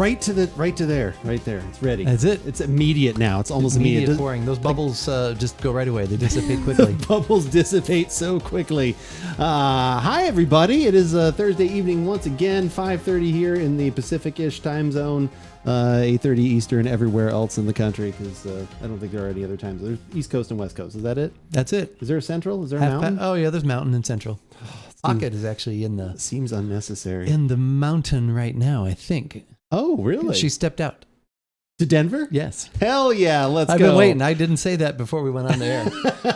Right to there. It's ready. That's it. It's immediate now. It's almost immediate. Pouring. Those bubbles just go right away. They dissipate quickly. The bubbles dissipate so quickly. Hi, everybody. It is Thursday evening once again, 5:30 here in the Pacific-ish time zone, 8:30 Eastern everywhere else in the country, because I don't think there are any other times. There's East Coast and West Coast. Is that it? That's it. Is there a Central? Is there a Mountain? Oh, yeah, there's Mountain and Central. Pocket is actually in the... Seems unnecessary. In the mountain right now, I think. Oh, really? She stepped out. To Denver? Yes. Hell yeah, let's go. I've been waiting. I didn't say that before we went on the air.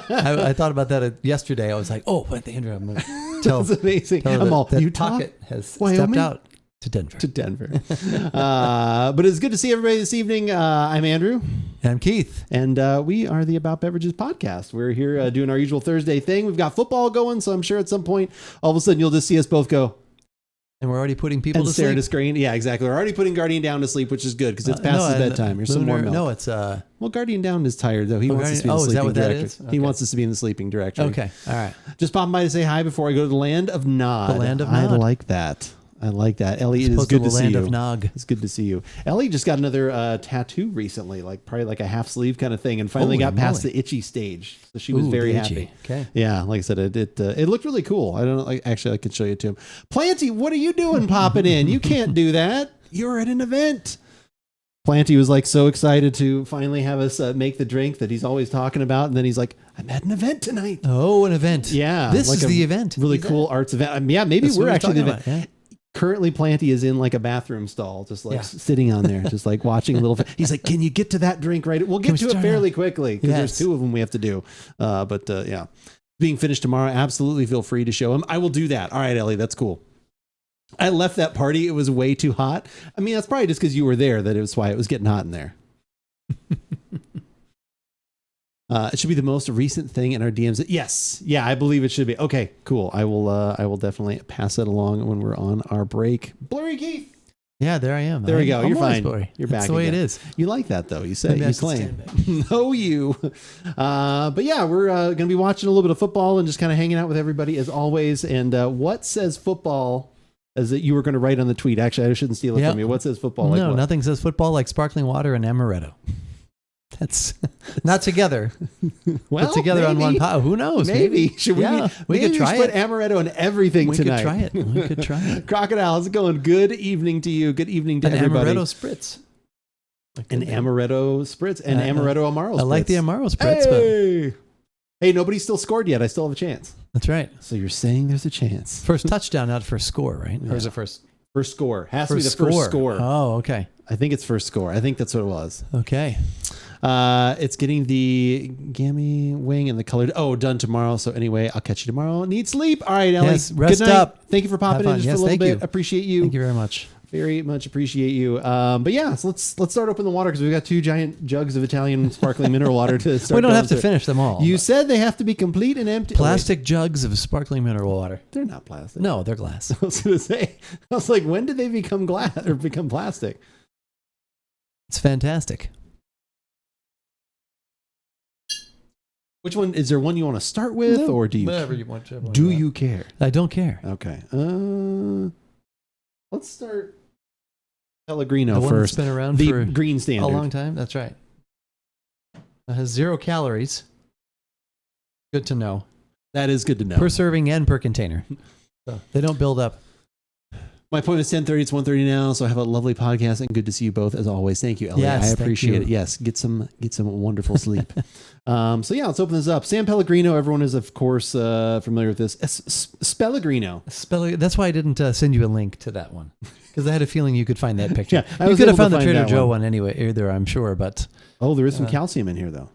I thought about that yesterday. I was like, oh, but Andrew, I'm going to tell. That's amazing. Tell I'm all, that Utah? Pocket has Wyoming? stepped out to Denver. To Denver. But it's good to see everybody this evening. I'm Andrew. And I'm Keith. And we are the About Beverages podcast. We're here doing our usual Thursday thing. We've got football going, so I'm sure at some point, all of a sudden, you'll just see us both go. And we're already putting people to stare sleep. at a screen. Yeah, exactly. We're already putting Guardian down to sleep, which is good because it's past his bedtime. Here's some more milk. No, it's... Well, Guardian Down is tired, though. He wants us to be in the is that sleeping what that directory. is? Okay. He wants us to be in the sleeping directory. Okay, all right. Just popping by to say hi before I go to the land of Nod. The land of Nod. I like that. Ellie, it is good to see you. Land of Nog. It's good to see you. Ellie just got another tattoo recently, probably like a half sleeve kind of thing, and finally got past the itchy stage. So she was very happy. Okay. Yeah, like I said, it looked really cool. I don't know. Actually, I could show you to him. Planty, what are you doing popping in? You can't do that. You're at an event. Planty was like so excited to finally have us make the drink that he's always talking about, and then he's like, "I'm at an event tonight." Oh, an event. Yeah, this like is the event. Really cool arts event. Yeah, maybe we're actually the event. Yeah. Currently, Planty is in like a bathroom stall, just sitting on there, just like watching a little. He's like, "Can you get to that drink right?" We'll get to it fairly quickly because there's two of them we have to do. But yeah, being finished tomorrow. Absolutely, feel free to show him. I will do that. All right, Ellie, that's cool. I left that party. It was way too hot. I mean, that's probably just because you were there. That it was why it was getting hot in there. It should be the most recent thing in our DMs. Yes. Yeah, I believe it should be. Okay, cool. I will definitely pass that along when we're on our break. Blurry Keith. Yeah, there I am. There we go. You're fine. Blurry. You're back. That's the way again. It is. You like that though. You say. Maybe you claim. No, you. But yeah, we're going to be watching a little bit of football and just kind of hanging out with everybody as always. And what says football? As that you were going to write on the tweet. Actually, I shouldn't steal it from you. What says football? No, nothing says football like sparkling water and Amaretto. That's not together. Well, but together on one pot. Who knows? Maybe. Should we? We could try put it. Amaretto on everything tonight. We could try it. Crocodile, how's it going? Good evening to you. Good evening to everybody. Amaretto spritz. An Amaretto spritz and Amaretto Amaro spritz. I like the Amaro spritz. Hey, nobody's still scored yet. I still have a chance. That's right. So you're saying there's a chance. First touchdown, not first score, right? Yeah. Or is it first? First score. Has to be the first score. Oh, okay. I think it's first score. I think that's what it was. Okay. It's getting the gammy wing and the colored. Oh, done tomorrow. So anyway, I'll catch you tomorrow. Need sleep. All right, Ellie. Yes, rest good night. up. Thank you for popping in just for a little bit. Appreciate you. Thank you very much. Very much appreciate you. But yeah, so let's start opening the water because we've got 2 giant jugs of Italian sparkling mineral water to start. We don't have to finish them all. You said they have to be complete and empty. Plastic jugs of sparkling mineral water. They're not plastic. No, they're glass. I was going to say, I was like, when did they become glass or become plastic? It's fantastic. Which one is there? One you want to start with, or do you? Whatever you want to. Do you care? I don't care. Okay. Let's start Pellegrino the one first. That's been around the for green standard. A long time. That's right. It has 0 calories. Good to know. That is good to know. Per serving and per container. So they don't build up. My point is 10:30. It's 1:30 now, so I have a lovely podcast, and good to see you both as always. Thank you, Ellie. Yes, I appreciate it. Yes, get some wonderful sleep. So yeah, let's open this up. S.Pellegrino. Everyone is of course familiar with this. S.Pellegrino. That's why I didn't send you a link to that one because I had a feeling you could find that picture. Yeah, you could have found the Trader Joe one anyway, either I'm sure. But there is some calcium in here though.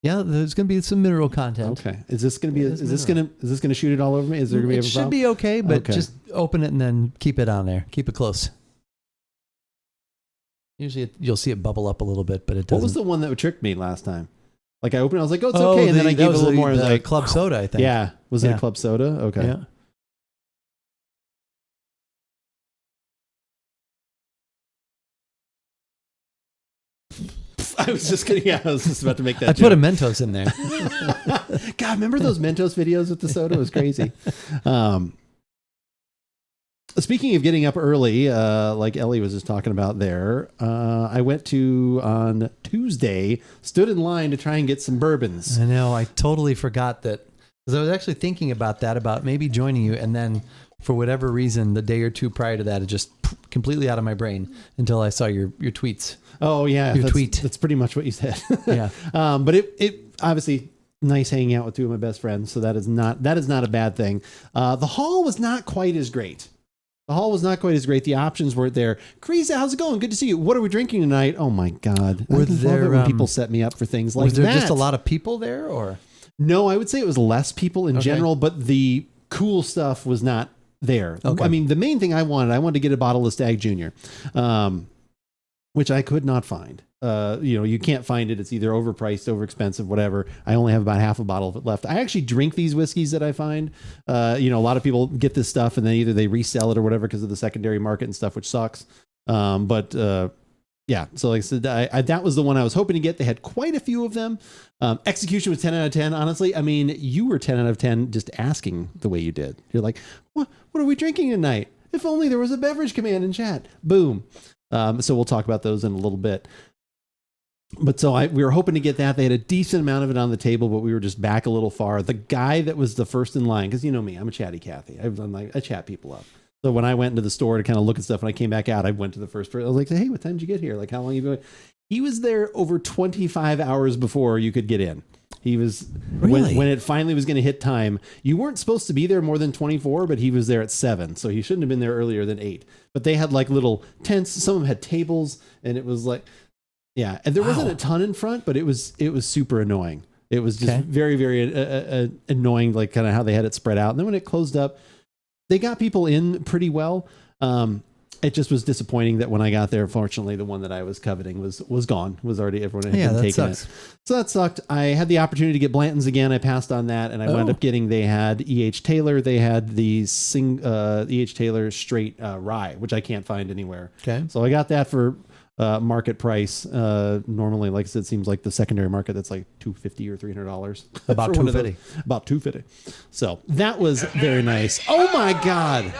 Yeah, there's going to be some mineral content. Okay. Is this going to shoot it all over me? Is there going to be a problem? It should be okay, but just open it and then keep it on there. Keep it close. Usually you'll see it bubble up a little bit, but it doesn't. What was the one that tricked me last time? Like I opened it, I was like, oh, it's okay. And then I gave it a little more. It was like club soda, I think. Yeah. Was it a club soda? Okay. Yeah. I was just about to make that I joke. put a Mentos in there. God, remember those Mentos videos with the soda? It was crazy. Speaking of getting up early, like Ellie was just talking about there, I went on Tuesday, stood in line to try and get some bourbons. I know. I totally forgot that, because I was actually thinking about that, about maybe joining you, and then for whatever reason, the day or two prior to that, it just completely out of my brain until I saw your tweets. Oh yeah, your tweet. That's pretty much what you said. Yeah. But it obviously nice hanging out with two of my best friends, so that is not a bad thing. The haul was not quite as great. The options weren't there. Creesa, how's it going? Good to see you. What are we drinking tonight? Oh my God. I love it when people set me up for things like that. Was there just a lot of people there, or? No, I would say it was less people in general, but the cool stuff was not there. Okay. I mean, the main thing I wanted to get a bottle of Stag Junior, which I could not find. You can't find it. It's either overpriced, overexpensive, whatever. I only have about half a bottle of it left. I actually drink these whiskeys that I find. A lot of people get this stuff and then either they resell it or whatever because of the secondary market and stuff, which sucks. Yeah. So like I said, that was the one I was hoping to get. They had quite a few of them. Execution was 10 out of 10. Honestly, I mean, you were 10 out of 10 just asking the way you did. You're like, what are we drinking tonight? If only there was a beverage command in chat. Boom. So we'll talk about those in a little bit. But so we were hoping to get that. They had a decent amount of it on the table, but we were just back a little far. The guy that was the first in line, because you know me, I'm a chatty Cathy. I chat people up. So when I went into the store to kind of look at stuff, when I came back out, I went to the first person. I was like, hey, what time did you get here? Like, how long have you been? He was there over 25 hours before you could get in. He was, really? when it finally was going to hit time, you weren't supposed to be there more than 24, but he was there at 7. So he shouldn't have been there earlier than 8. But they had like little tents. Some of them had tables, and it was like, yeah, and there wasn't a ton in front, but it was super annoying. It was just very, very annoying, like kind of how they had it spread out. And then when it closed up, they got people in pretty well. It just was disappointing that when I got there, fortunately, the one that I was coveting was gone. Was already everyone had been taking it. So that sucked. I had the opportunity to get Blanton's again. I passed on that, and I wound up getting. They had E.H. Taylor. They had the E.H. Taylor straight rye, which I can't find anywhere. Okay, so I got that for market price. Normally, like I said, it seems like the secondary market that's like $250 or $300. About $250. About $250. So that was very nice. Oh my God.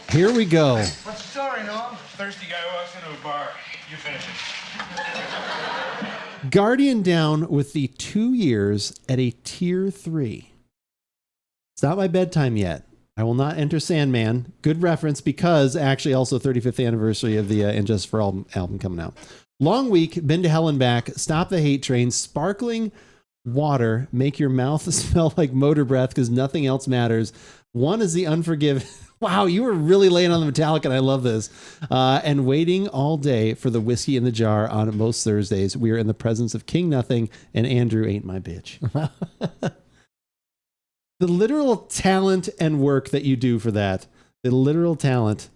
Here we go. What's the story, Noam? Thirsty guy walks into a bar. You finish it. Guardian down with the 2 years at a tier 3. It's not my bedtime yet. I will not enter Sandman. Good reference because actually also 35th anniversary of the And Justice for All album coming out. Long week, been to hell and back, stop the hate train, sparkling water, make your mouth smell like motor breath because nothing else matters. One is the Unforgiven. Wow, you were really laying on the Metallica, and I love this. And waiting all day for the whiskey in the jar on most Thursdays. We are in the presence of King Nothing, and Andrew ain't my bitch. The literal talent and work that you do for that. The literal talent.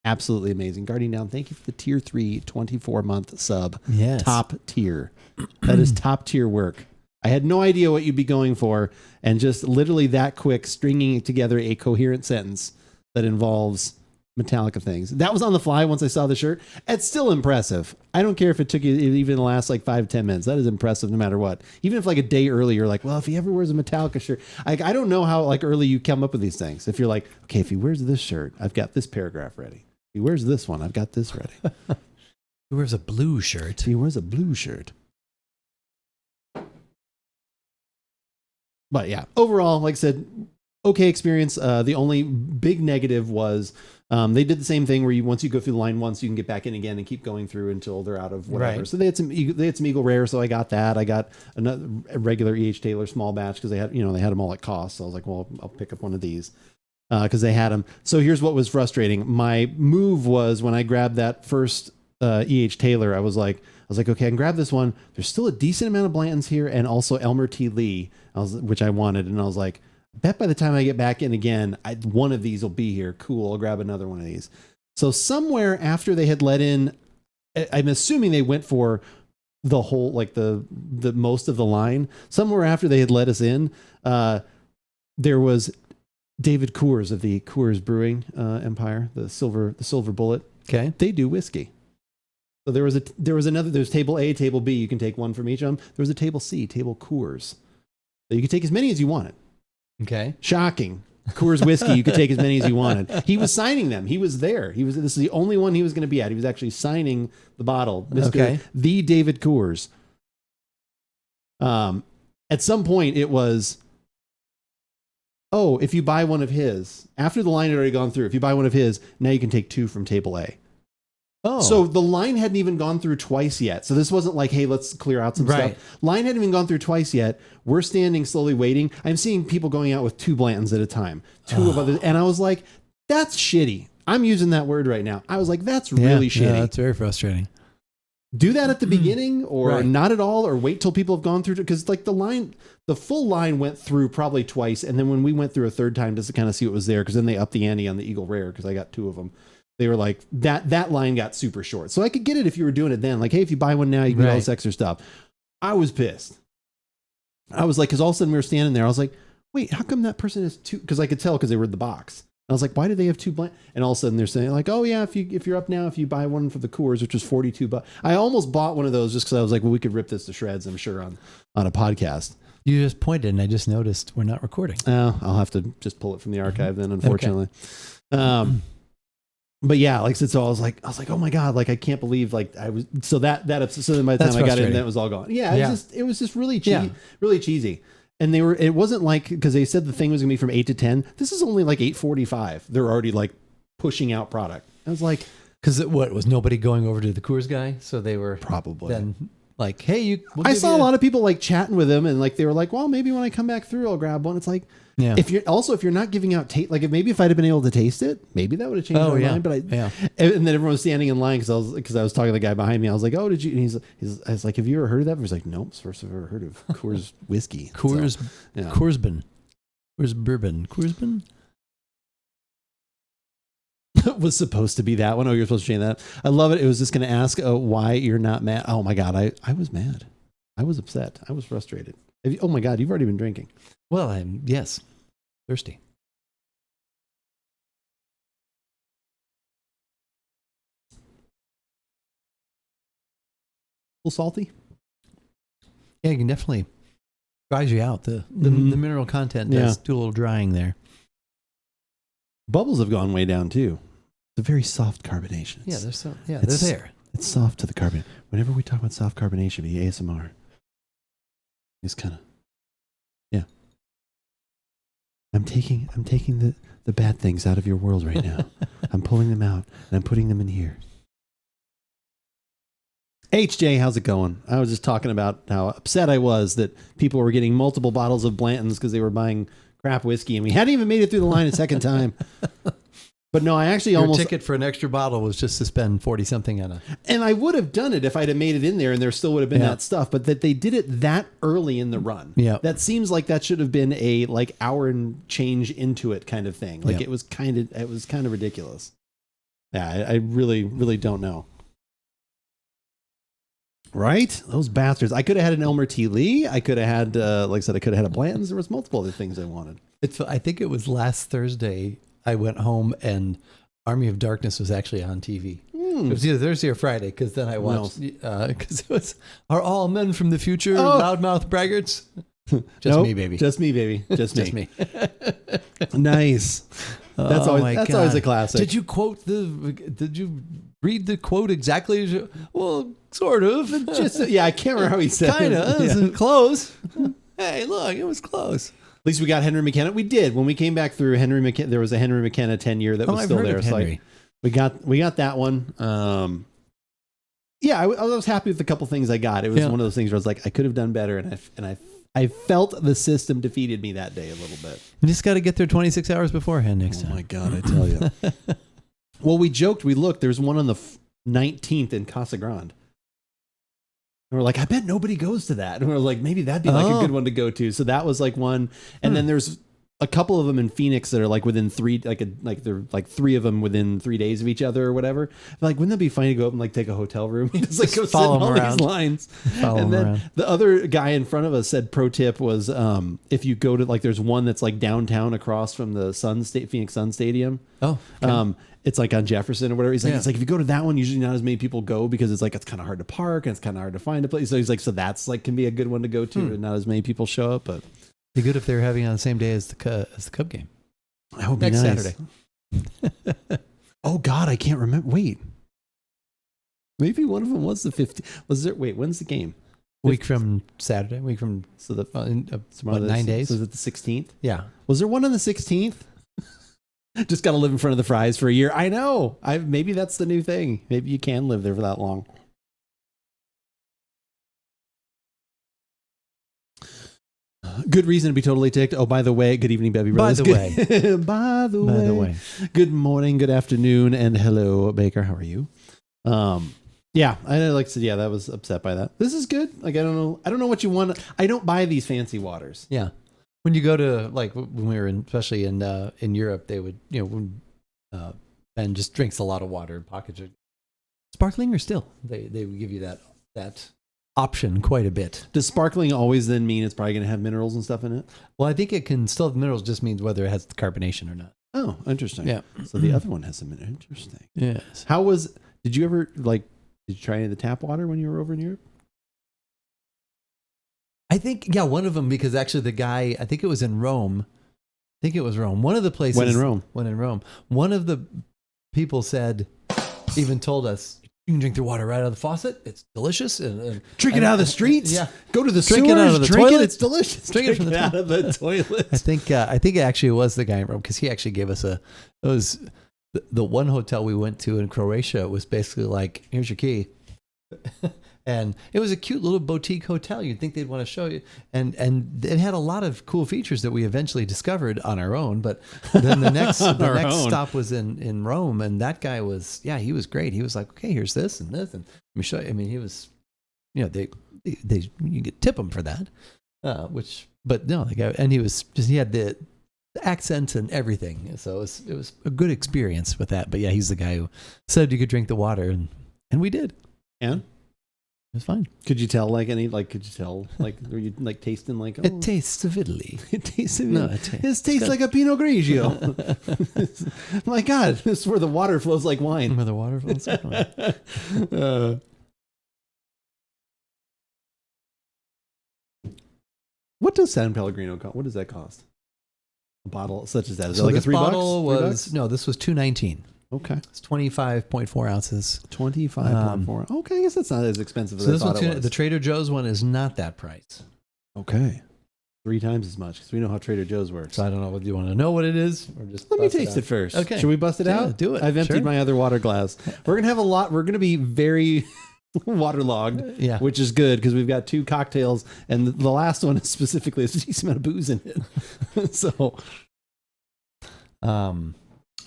Absolutely amazing. Guardian Down, thank you for the tier 3 24-month sub. Yes. Top tier. That is top tier work. I had no idea what you'd be going for, and just literally that quick stringing together a coherent sentence that involves Metallica things. That was on the fly once I saw the shirt. It's still impressive. I don't care if it took you even the last like 5-10 minutes. That is impressive no matter what. Even if like a day early, you're like, well, if he ever wears a Metallica shirt, I don't know how like early you come up with these things. If you're like, okay, if he wears this shirt, I've got this paragraph ready. If he wears this one, I've got this ready. He wears a blue shirt. He wears a blue shirt. But yeah, overall, like I said, okay experience. The only big negative was they did the same thing where once you go through the line once, you can get back in again and keep going through until they're out of whatever. Right. So they had some Eagle Rare, so I got that. I got a regular E.H. Taylor small batch because they had them all at cost. So I was like, well, I'll pick up one of these because they had them. So here's what was frustrating. My move was when I grabbed that first E.H. Taylor, I was like, okay, I can grab this one. There's still a decent amount of Blantons here and also Elmer T. Lee, which I wanted. And I was like, I bet by the time I get back in again, one of these will be here. Cool, I'll grab another one of these. So somewhere after they had let in, I'm assuming they went for the whole, like the most of the line. Somewhere after they had let us in, there was David Coors of the Coors Brewing Empire, the Silver Bullet. Okay, they do whiskey. So there's table A, table B. You can take one from each of them. There was a table C, table Coors. So you could take as many as you wanted. Okay. Shocking. Coors whiskey. You could take as many as you wanted. He was signing them. He was there. This is the only one he was going to be at. He was actually signing the bottle. Mr. The David Coors. At some point it was, if you buy one of his, after the line had already gone through, if you buy one of his, now you can take 2 from table A. Oh. So the line hadn't even gone through twice yet. So this wasn't like, hey, let's clear out some stuff. Line hadn't even gone through twice yet. We're standing slowly waiting. I'm seeing people going out with 2 Blantons at a time. 2 of others. And I was like, that's shitty. I'm using that word right now. I was like, that's really shitty. Yeah, that's very frustrating. Do that at the beginning or not at all, or wait till people have gone through. Because like the full line went through probably twice. And then when we went through a third time just to kind of see what was there, because then they upped the ante on the Eagle Rare because I got 2 of them. They were like, that line got super short. So I could get it if you were doing it then. Like, hey, if you buy one now, you can get all this extra stuff. I was pissed. I was like, because all of a sudden we were standing there. I was like, wait, how come that person has 2? Because I could tell because they were in the box. I was like, why do they have 2 blank? And all of a sudden they're saying like, oh yeah, if you're up now, if you buy one for the Coors, which was $42. I almost bought one of those just because I was like, well, we could rip this to shreds, I'm sure, on a podcast. You just pointed and I just noticed we're not recording. I'll have to just pull it from the archive then, unfortunately. Okay. But yeah, like I said, so I was like, oh my God, like I can't believe like I was, so that upset. So then by the time I got in, that was all gone. Yeah. It was just really cheesy, really cheesy. And it wasn't like, because they said the thing was gonna be from 8 to 10. This is only like 8:45. They're already like pushing out product. I was like, because was nobody going over to the Coors guy? So they were probably then like, hey, I saw a lot of people like chatting with him and like, they were like, well, maybe when I come back through, I'll grab one. It's like, if you're not giving out taste, like if I'd have been able to taste it, maybe that would have changed my mind. But and then everyone was standing in line because I was talking to the guy behind me. I was like, oh, did you? And I was like, have you ever heard of that? He's like, nope, it's the first I've ever heard of Coors whiskey. Coors bourbon. Was supposed to be that one. Oh, you're supposed to change that. I love it. It was just going to ask why you're not mad. Oh my God, I was mad. I was upset. I was frustrated. Oh my God, you've already been drinking. Well, I'm thirsty. A little salty. Yeah, you can definitely dries you out. The mineral content does do a little drying there. Bubbles have gone way down too. It's a very soft carbonation. They're there. It's soft to the carbon. Whenever we talk about soft carbonation, the ASMR, it's kind of, I'm taking the bad things out of your world right now. I'm pulling them out and I'm putting them in here. HJ, how's it going? I was just talking about how upset I was that people were getting multiple bottles of Blantons because they were buying crap whiskey and we hadn't even made it through the line a second time. But no, I actually Your ticket for an extra bottle was just to spend 40 something on and I would have done it if I'd have made it in there and there still would have been that stuff, but that they did it that early in the run. Yeah. That seems like that should have been a like hour and change into it kind of thing. Like it was kind of ridiculous. Yeah. I really, really don't know. Right? Those bastards. I could have had an Elmer T. Lee. I could have had, like I said, I could have had a Blanton's. There was multiple other things I wanted. I think it was last Thursday I went home and Army of Darkness was actually on TV. It was either Thursday or Friday because then I watched, because it was, are all men from the future loudmouth braggarts? Me, baby. Just me, baby. Just me. Nice. That's always a classic. Did you read the quote exactly? Well, sort of. I can't remember how he said it. Kind of. Close. Hey, look, it was close. At least we got Henry McKenna. We did. When we came back through Henry McKenna, there was a Henry McKenna 10-year that was still there. So we got that one. I was happy with a couple things I got. It was one of those things where I was like, I could have done better, and I felt the system defeated me that day a little bit. You just got to get there 26 hours beforehand next time. Oh my God, I tell you. Well, we joked. We looked. There's one on the 19th in Casa Grande. And we're like, I bet nobody goes to that. And we're like, maybe that'd be like a good one to go to. So that was like one. And then there's a couple of them in Phoenix that are like within they're like 3 of them within 3 days of each other or whatever. Like, wouldn't that be funny to go up and like take a hotel room? Just like go follow sit in all around. These lines. And then the other guy in front of us said, pro tip was if you go to like, there's one that's like downtown across from the Phoenix Sun Stadium. Oh, okay. It's like on Jefferson or whatever. He's like, it's like if you go to that one, usually not as many people go because it's like it's kind of hard to park and it's kind of hard to find a place. So he's like, so that's like can be a good one to go to, and not as many people show up. But be good if they were having it on the same day as the Cub game. That would be next nice. Saturday. Oh God, I can't remember. Wait, maybe one of them was the 15th. Was there? Wait, when's the game? Week from Saturday. Week from So the what, 9 days. So is it the 16th? Yeah. Was there one on the 16th? Just got to live in front of the fries for a year. I know. Maybe that's the new thing. Maybe you can live there for that long. Good reason to be totally ticked. Oh, by the way, good evening, Bevy Brothers. By the way. Good morning, good afternoon, and hello, Baker. How are you? Yeah, I like said, yeah, that was upset by that. This is good. Like, I don't know what you want. I don't buy these fancy waters. Yeah. When you go to, like, when we were especially in Europe, they would, Ben just drinks a lot of water, pockets are sparkling or still. They would give you that option quite a bit. Does sparkling always then mean it's probably going to have minerals and stuff in it? Well, I think it can still have minerals, just means whether it has carbonation or not. Oh, interesting. Yeah. So the other one has some interesting. Yes. Did you ever did you try any of the tap water when you were over in Europe? I think, yeah, one of them, because actually the guy, I think it was in Rome. One of the places. When in Rome. One of the people even told us, you can drink the water right out of the faucet. It's delicious. And drink it out of the streets. Yeah. Go to the Drink sewers. it out of the drink toilet. It's delicious. Drink it from the out of the toilet. I think it actually was the guy in Rome, because he actually gave us the one hotel we went to in Croatia was basically like, here's your key. And it was a cute little boutique hotel. You'd think they'd want to show you. And it had a lot of cool features that we eventually discovered on our own. But then the next stop was in Rome. And that guy he was great. He was like, okay, here's this and this. And let me show you. I mean, he was, you could tip him for that. But no, the guy, and he had the accent and everything. So it was a good experience with that. But yeah, he's the guy who said you could drink the water. And we did. And? It was fine. Could you tell were you tasting like, it tastes of Italy. It tastes of No, it tastes like a Pinot Grigio. My God, this is where the water flows like wine. Where the water flows like wine. What does S.Pellegrino cost? What does that cost? A bottle such as that? Is it like this a $3? Bottle was $3? No, this was $2.19. Okay. It's 25.4 ounces. 25.4. Okay, I guess that's not as expensive as I thought it was. The Trader Joe's one is not that price. Okay. 3 times as much, because we know how Trader Joe's works. So I don't know whether you want to know what it is or just let me taste it first. Okay. Should we bust it out? Do it. I've emptied my other water glass. We're going to have a lot. We're going to be very waterlogged, which is good because we've got 2 cocktails, and the last one specifically has a decent amount of booze in it. So,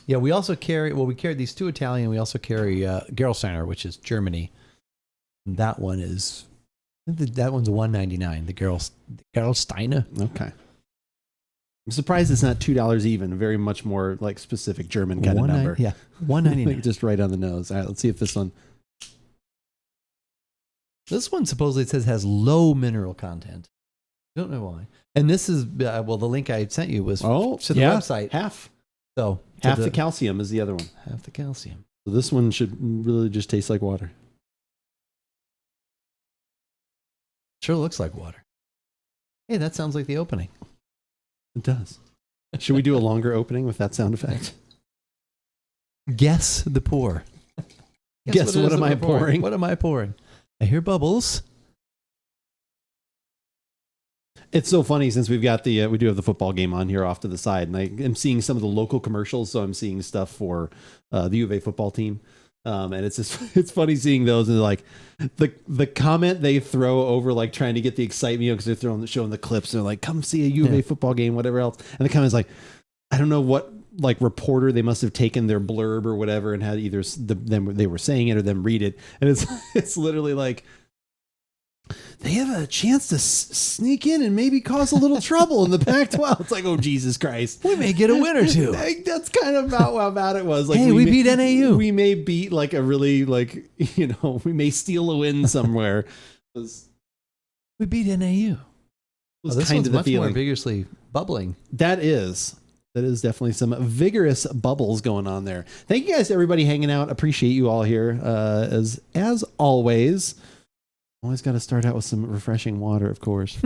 yeah, we also carry, we carried these 2 Italian. We also carry Gerolsteiner, which is Germany. And that one is, that one's $1.99, the Gerolsteiner. Okay. I'm surprised it's not $2 even, a very much more like specific German kind of number. Yeah, $1.99. Just right on the nose. All right, let's see if this one. This one supposedly it says has low mineral content. I don't know why. And this is, the link I sent you was to the website. Half. So half the calcium is the other one. Half the calcium. So this one should really just taste like water. Sure looks like water. Hey, that sounds like the opening. It does. Should we do a longer opening with that sound effect? Guess the pour. Guess what am I pouring? What am I pouring? I hear bubbles. It's so funny since we've got we do have the football game on here off to the side, and I am seeing some of the local commercials. So I'm seeing stuff for the U of A football team, and it's funny seeing those, and like the comment they throw over like trying to get the excitement, because they're showing the clips, and they're like, come see a U of A football game, whatever else, and the comment's like, I don't know what like reporter they must have taken their blurb or whatever and had either they were saying it or them read it, and it's literally like, they have a chance to sneak in and maybe cause a little trouble in the Pac-12. It's like, oh, Jesus Christ. We may get a win or 2. That's kind of about how bad it was. Like, hey, we beat NAU. We may beat like a really we may steal a win somewhere. We beat NAU. This kind one's of the much feeling. more vigorously bubbling. That is definitely some vigorous bubbles going on there. Thank you guys, everybody hanging out. Appreciate you all here. As always. Always got to start out with some refreshing water, of course.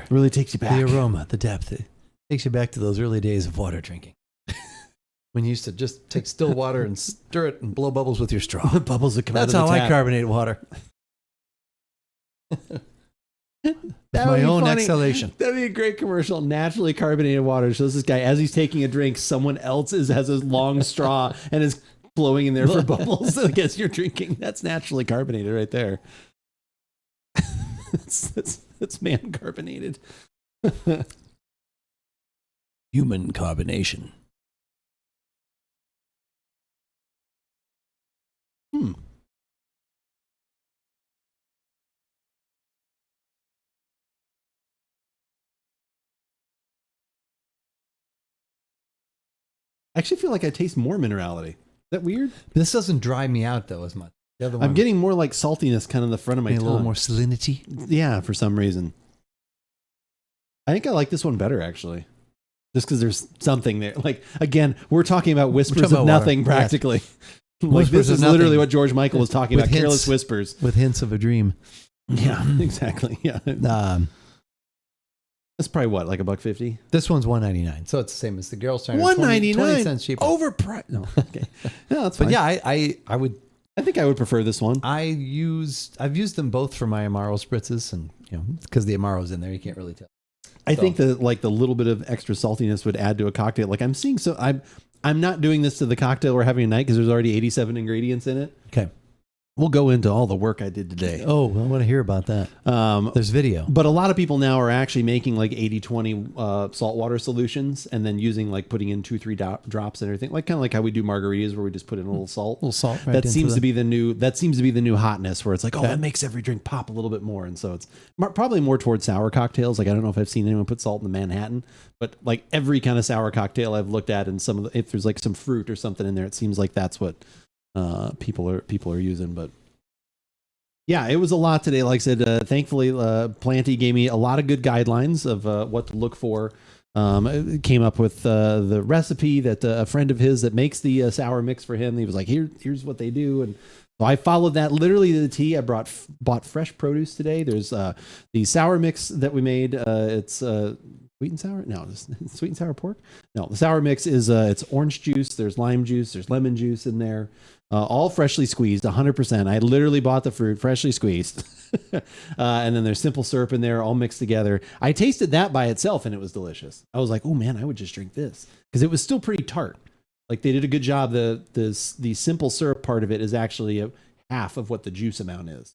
Really takes you back. The aroma, the depth. It takes you back to those early days of water drinking. When you used to just take still water and stir it and blow bubbles with your straw. The bubbles that come out of That's the how tap. I carbonate water. That my would be own funny. exhalation. That'd be a great commercial. Naturally carbonated water shows this guy as he's taking a drink, someone else has a long straw and is blowing in there for bubbles. I guess you're drinking. That's naturally carbonated right there. That's man carbonated. Human carbonation. I actually feel like I taste more minerality. Is that weird? This doesn't dry me out though as much. The other one, I'm getting more like saltiness kind of the front of my tongue. a little more salinity. Yeah, for some reason. I think I like this one better actually. Just because there's something there. Like, again, we're talking about whispers of nothing water. practically. Yes. Like, Whispers this is of literally nothing. what George Michael was talking With about. hints. Careless whispers. With hints of a dream. Yeah, exactly. Yeah. That's probably what, like $1.50? This one's $1.99, so it's the same as the Girl Steiner. $1.99. 20 cents cheaper. Overpriced. No, okay. No, that's fine. But yeah, I would. I think I would prefer this one. I've used them both for my Amaro spritzes, and because the Amaro's in there, you can't really tell. I think that like the little bit of extra saltiness would add to a cocktail. Like I'm seeing, so I'm not doing this to the cocktail we're having tonight because there's already 87 ingredients in it. Okay. We'll go into all the work I did today. Oh, I want to hear about that. There's video. But a lot of people now are actually making like 80-20 saltwater solutions and then using like putting in 2-3 drops and everything. Like kind of like how we do margaritas where we just put in a little salt. A little salt. Right That seems to be the new hotness where it's like, oh, that makes every drink pop a little bit more. And so it's probably more towards sour cocktails. Like I don't know if I've seen anyone put salt in the Manhattan, but like every kind of sour cocktail I've looked at and if there's like some fruit or something in there, it seems like that's what people are using. But yeah, it was a lot today. Like I said, thankfully, Planty gave me a lot of good guidelines of what to look for. Came up with the recipe that a friend of his that makes the sour mix for him. He was like, here's what they do. And so I followed that literally to the T. I bought fresh produce today. There's the sour mix that we made. It's sweet and sour? No, it's sweet and sour pork. No, the sour mix is it's orange juice. There's lime juice. There's lemon juice in there. All freshly squeezed, 100%. I literally bought the fruit freshly squeezed. And then there's simple syrup in there, all mixed together. I tasted that by itself, and it was delicious. I was like, oh, man, I would just drink this. Because it was still pretty tart. Like, they did a good job. The simple syrup part of it is actually half of what the juice amount is.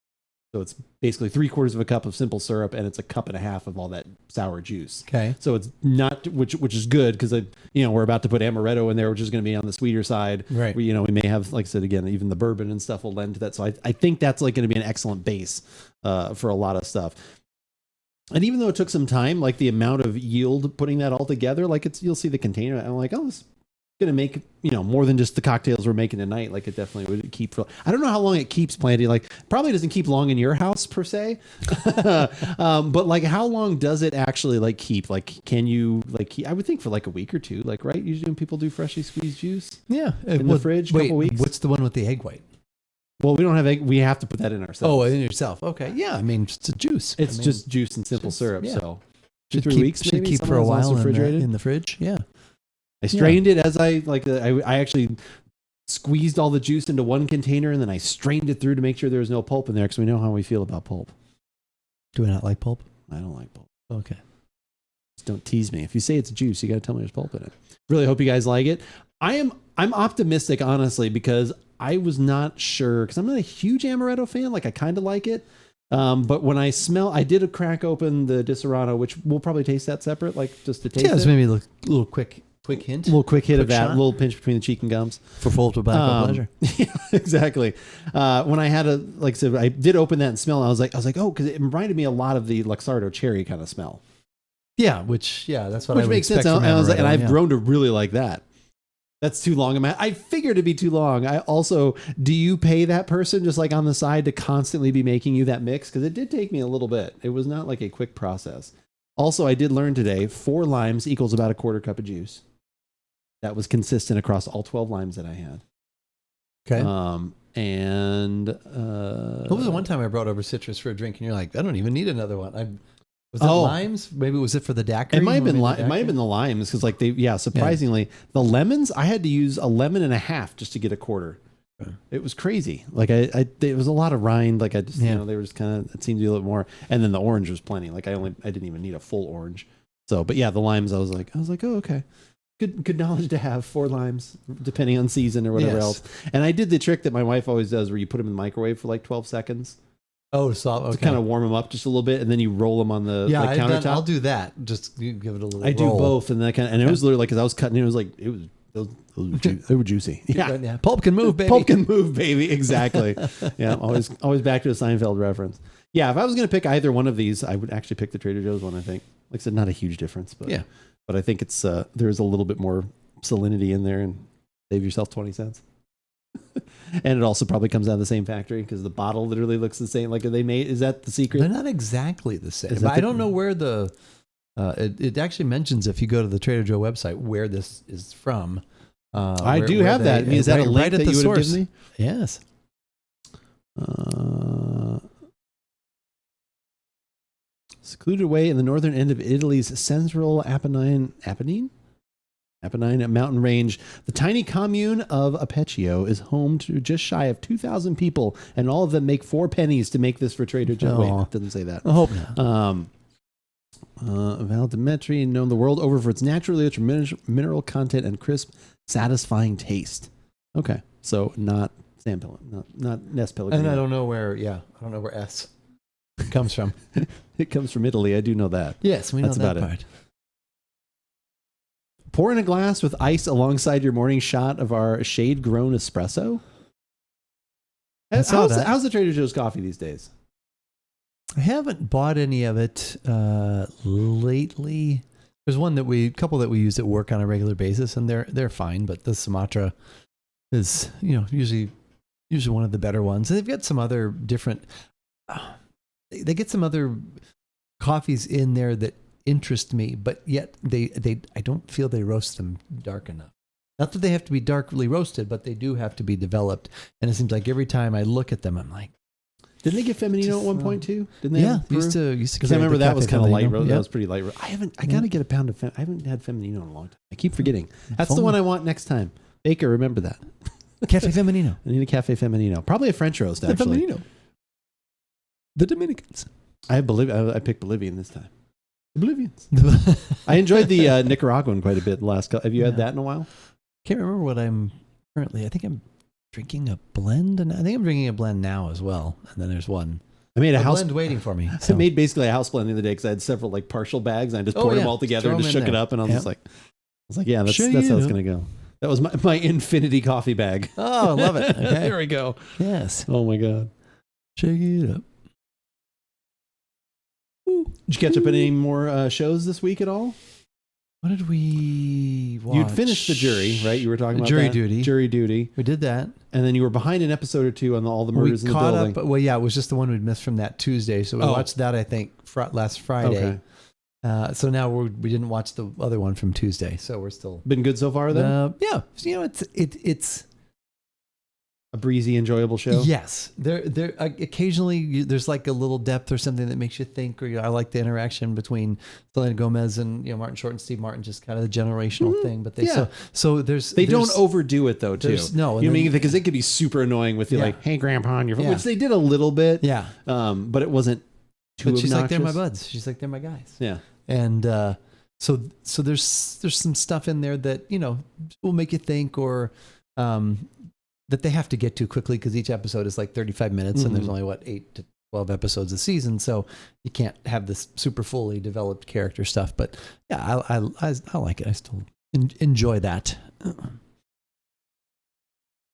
So it's basically 3/4 of a cup of simple syrup, and it's a cup and a half of all that sour juice. Okay. So it's not, which is good because we're about to put Amaretto in there, which is going to be on the sweeter side. Right. We may have, like I said again, even the bourbon and stuff will lend to that. So I think that's like going to be an excellent base for a lot of stuff. And even though it took some time, like the amount of yield putting that all together, like you'll see the container. I'm like, oh, this is going to make more than just the cocktails we're making tonight. Like it definitely would keep for, I don't know how long it keeps, Planty. Like probably doesn't keep long in your house per se. But like how long does it actually like keep? Like can you like I would think for like a week or two, like right? Usually when people do freshly squeezed juice. Yeah. In the fridge, couple weeks. What's the one with the egg white? Well, we don't have egg. We have to put that in ourselves. Oh, in yourself. Okay. Yeah. I mean, it's a juice. It's just juice and simple syrup. yeah. So Should 2-3 weeks should maybe. keep for a Sometimes while refrigerated in the fridge. Yeah. I strained it as I actually squeezed all the juice into one container and then I strained it through to make sure there was no pulp in there because we know how we feel about pulp. Do we not like pulp? I don't like pulp. Okay. Just don't tease me. If you say it's juice, you got to tell me there's pulp in it. Really hope you guys like it. I'm optimistic, honestly, because I was not sure because I'm not a huge Amaretto fan. Like I kind of like it. But when I did crack open the Di Serrano, which we'll probably taste that separate, like just to taste it. Yeah, it's maybe a little quick hint. A little quick hit of that, shot. a little pinch between the cheek and gums. For full tobacco pleasure. Yeah, exactly. When I had like I said, I did open that and smell. And I was like, oh, because it reminded me a lot of the Luxardo cherry kind of smell. Yeah, that's what I would makes sense. expect from Amaretto, and I've grown to really like that. That's too long. I figured it'd be too long. Do you pay that person just like on the side to constantly be making you that mix? Because it did take me a little bit. It was not like a quick process. Also, I did learn today 4 limes equals about 1/4 cup of juice. That was consistent across all 12 limes that I had. Okay. And what was the one time I brought over citrus for a drink and you're like, I don't even need another one. Was it limes? Maybe was it for the daiquiri? It might have been it might have been the limes because surprisingly the lemons I had to use a lemon and a half just to get a quarter. It was crazy. Like it was a lot of rind. Like they were just kind of, it seemed to be a little more. And then the orange was plenty. Like I didn't even need a full orange. So, but yeah, the limes, I was like, oh, okay. Good knowledge to have. 4 limes, depending on season or whatever else. And I did the trick that my wife always does where you put them in the microwave for like 12 seconds. Oh, so to kind of warm them up just a little bit, and then you roll them on the countertop. I'll do that. Just you give it a little. I do both, and and it was literally like as I was cutting, they were juicy. Yeah. Pulp can move, baby. Pulp can move, baby. Exactly. Yeah, always back to a Seinfeld reference. Yeah, if I was going to pick either one of these, I would actually pick the Trader Joe's one. I think, like I said, not a huge difference, but but I think it's there's a little bit more salinity in there, and save yourself 20 cents. And it also probably comes out of the same factory because the bottle literally looks the same. Like they made, is that the secret? They're not exactly the same. I don't know where the. It actually mentions if you go to the Trader Joe website where this is from. I do have that. Is that a link that you would have given me? Yes. Secluded away in the northern end of Italy's central Apennine mountain range, the tiny commune of Apecchio is home to just shy of 2,000 people, and all of them make 4 pennies to make this for Trader Joe. Wait, it doesn't say that. I hope not. Val Dimitri, known the world over for its naturally rich mineral content and crisp, satisfying taste. Okay, so not S.Pellegrino, not S.Pellegrino. And I don't know where S comes from. It comes from Italy. I do know that. Yes, we know that part. Pour in a glass with ice alongside your morning shot of our shade-grown espresso. How's the Trader Joe's coffee these days? I haven't bought any of it lately. There's a couple that we use at work on a regular basis, and they're fine. But the Sumatra is, usually one of the better ones. They've got some other different. They get some other coffees in there that interest me, but yet I don't feel they roast them dark enough. Not that they have to be darkly roasted, but they do have to be developed. And it seems like every time I look at them, I'm like, didn't they get Feminino at one point too? Didn't they? Yeah, used to. Because I remember that was kind of light roast. That was pretty light roast. I gotta get a pound of. I haven't had Feminino in a long time. I keep forgetting. That's the one I want next time. Baker, remember that. Cafe Feminino. I need a Cafe Feminino. Probably a French roast actually. Feminino. The Dominicans. I picked Bolivian this time. The Bolivians. I enjoyed the Nicaraguan quite a bit. Have you had that in a while? Can't remember what I'm currently. I think I'm drinking a blend, and I think I'm drinking a blend now as well. And then there's one. I made a house blend waiting for me. So. I made basically a house blend the other day because I had several like partial bags, and I just poured them all together and just shook it up, and I was like, yeah, that's how it's gonna go. That was my infinity coffee bag. Oh, I love it. Okay. There we go. Yes. Oh my god. Shake it up. Did you catch up on any more shows this week at all? What did we watch? You'd finished The Jury, right? You were talking about Jury Duty. Jury Duty. We did that. And then you were behind an episode or two on all the murders in the building. Well, yeah, it was just the one we'd missed from that Tuesday. So we watched that, I think, last Friday. Okay. So now we didn't watch the other one from Tuesday. So we're still... Been good so far, then? Yeah. It's a breezy, enjoyable show. Yes, there occasionally there's like a little depth or something that makes you think. Or I like the interaction between Selena Gomez and Martin Short and Steve Martin, just kind of the generational thing. But they don't overdo it though. Too because it could be super annoying with you like, hey grandpa on your phone, which they did a little bit. Yeah, but it wasn't too obnoxious. She's like, they're my buds. She's like, they're my guys. Yeah, and so there's some stuff in there that will make you think or. That they have to get to quickly because each episode is like 35 minutes and there's only 8 to 12 episodes a season, so you can't have this super fully developed character stuff. But yeah, I like it. I still enjoy that.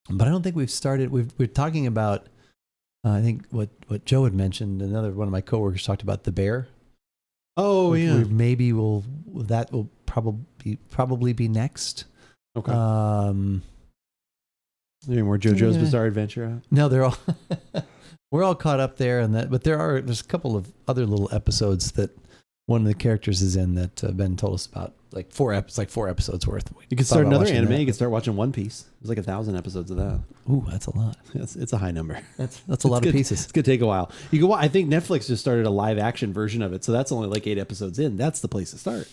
But I don't think we've started. We're talking about. I think what Joe had mentioned. Another one of my coworkers talked about The Bear. Oh yeah. Maybe that will probably be next. Okay. Any more JoJo's Bizarre Adventure? No, they're all we're all caught up there, but there's a couple of other little episodes that one of the characters is in that Ben told us about like four episodes worth. You could start another anime. You could start watching One Piece. There's like 1,000 episodes of that. Ooh, that's a lot. It's a high number. That's a lot of pieces. It's gonna take a while. You go. I think Netflix just started a live action version of it, so that's only like 8 episodes in. That's the place to start.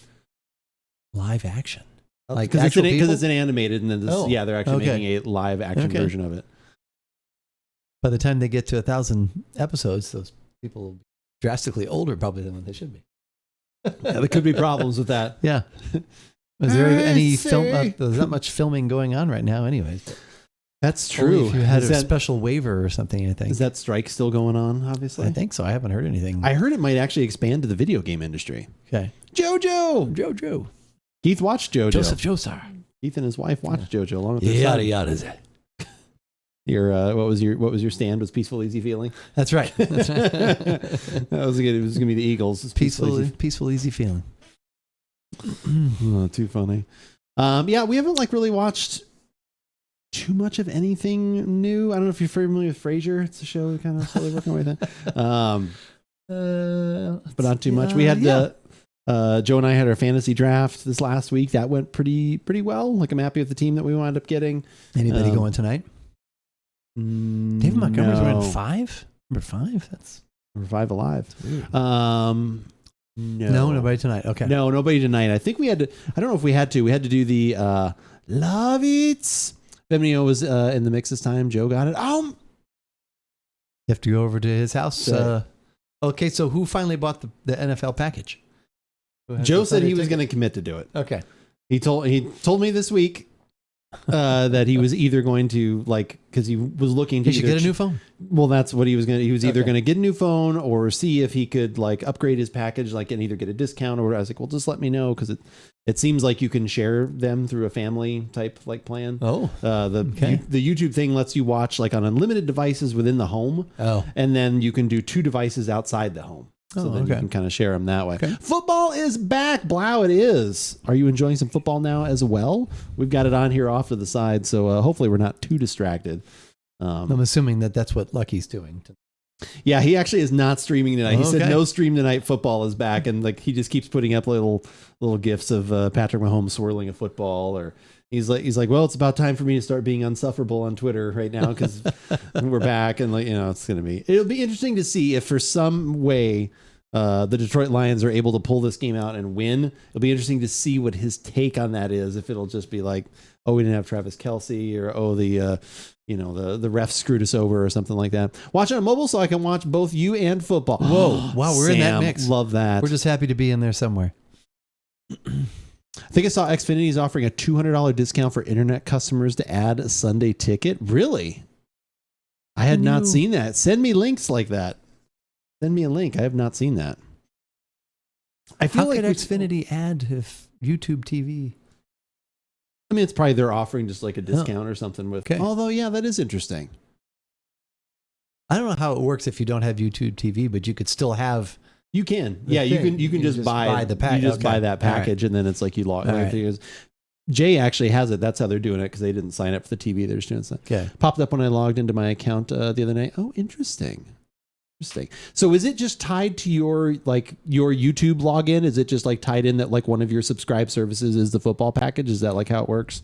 Live action, like because it's an animated, and then they're actually making a live action version of it. By the time they get to 1,000 episodes, those people will be drastically older probably than what they should be. Yeah, there could be problems with that. Yeah. Is there any film? There's not much filming going on right now, anyways. That's true. Only if you had a special waiver or something, I think. Is that strike still going on? Obviously, I think so. I haven't heard anything. I heard it might actually expand to the video game industry. Okay. JoJo. Keith watched JoJo. Joseph Joestar. Keith and his wife watched JoJo along with yada. Your what was your stand? Was Peaceful Easy Feeling? That's right. That was good. It was gonna be the Eagles. Peaceful easy feeling. Oh, too funny. Yeah, we haven't really watched too much of anything new. I don't know if you're familiar with Frasier. It's a show we're kind of slowly working with. But not too much. We had Joe and I had our fantasy draft this last week. That went pretty well. Like I'm happy with the team that we wound up getting. Anybody going tonight? David Montgomery's around 5. Number 5. That's number 5 alive. No, nobody tonight. Okay. No, nobody tonight. I think we had to. I don't know if we had to. We had to do the Love Eats. Femino was in the mix this time. Joe got it. You have to go over to his house. Okay, so who finally bought the NFL package? Joe said he was going to commit to do it. Okay. He told me this week that he was either going to because he was looking to he should get a new phone. Well, that's what he was going to. He was either going to get a new phone or see if he could upgrade his package, and either get a discount or. I was like, well, just let me know because it seems like you can share them through a family type plan. Oh, the YouTube thing lets you watch on unlimited devices within the home. Oh, and then you can do 2 devices outside the home. So then you can kind of share them that way. Okay. Football is back. Blow, it is. Are you enjoying some football now as well? We've got it on here off to the side, so hopefully we're not too distracted. I'm assuming that's what Lucky's doing. Yeah, he actually is not streaming tonight. He said no stream tonight. Football is back, and he just keeps putting up little gifs of Patrick Mahomes swirling a football, or he's like, well, it's about time for me to start being unsufferable on Twitter right now because we're back, and it'll be interesting to see if for some way the Detroit Lions are able to pull this game out and win. It'll be interesting to see what his take on that is. If it'll just be we didn't have Travis Kelce, or the refs screwed us over or something like that. Watch it on mobile so I can watch both you and football. Whoa, wow, we're Sam, in that mix. Love that. We're just happy to be in there somewhere. I think I saw Xfinity is offering a $200 discount for internet customers to add a Sunday ticket. Really? I had not seen that. Send me links like that. Send me a link. I have not seen that. I feel How could Xfinity add if YouTube TV? I mean, it's probably they're offering just a discount or something with. Okay. Although, yeah, that is interesting. I don't know how it works if you don't have YouTube TV, but you could still have. You can. Yeah, you can just buy the package. You just buy that package, and then it's you log. Jay actually has it. That's how they're doing it because they didn't sign up for the TV. They're just doing it. Okay. Popped up when I logged into my account the other night. Oh, interesting. So is it just tied to your YouTube login? Is it just tied in that one of your subscribed services is the football package? Is that how it works?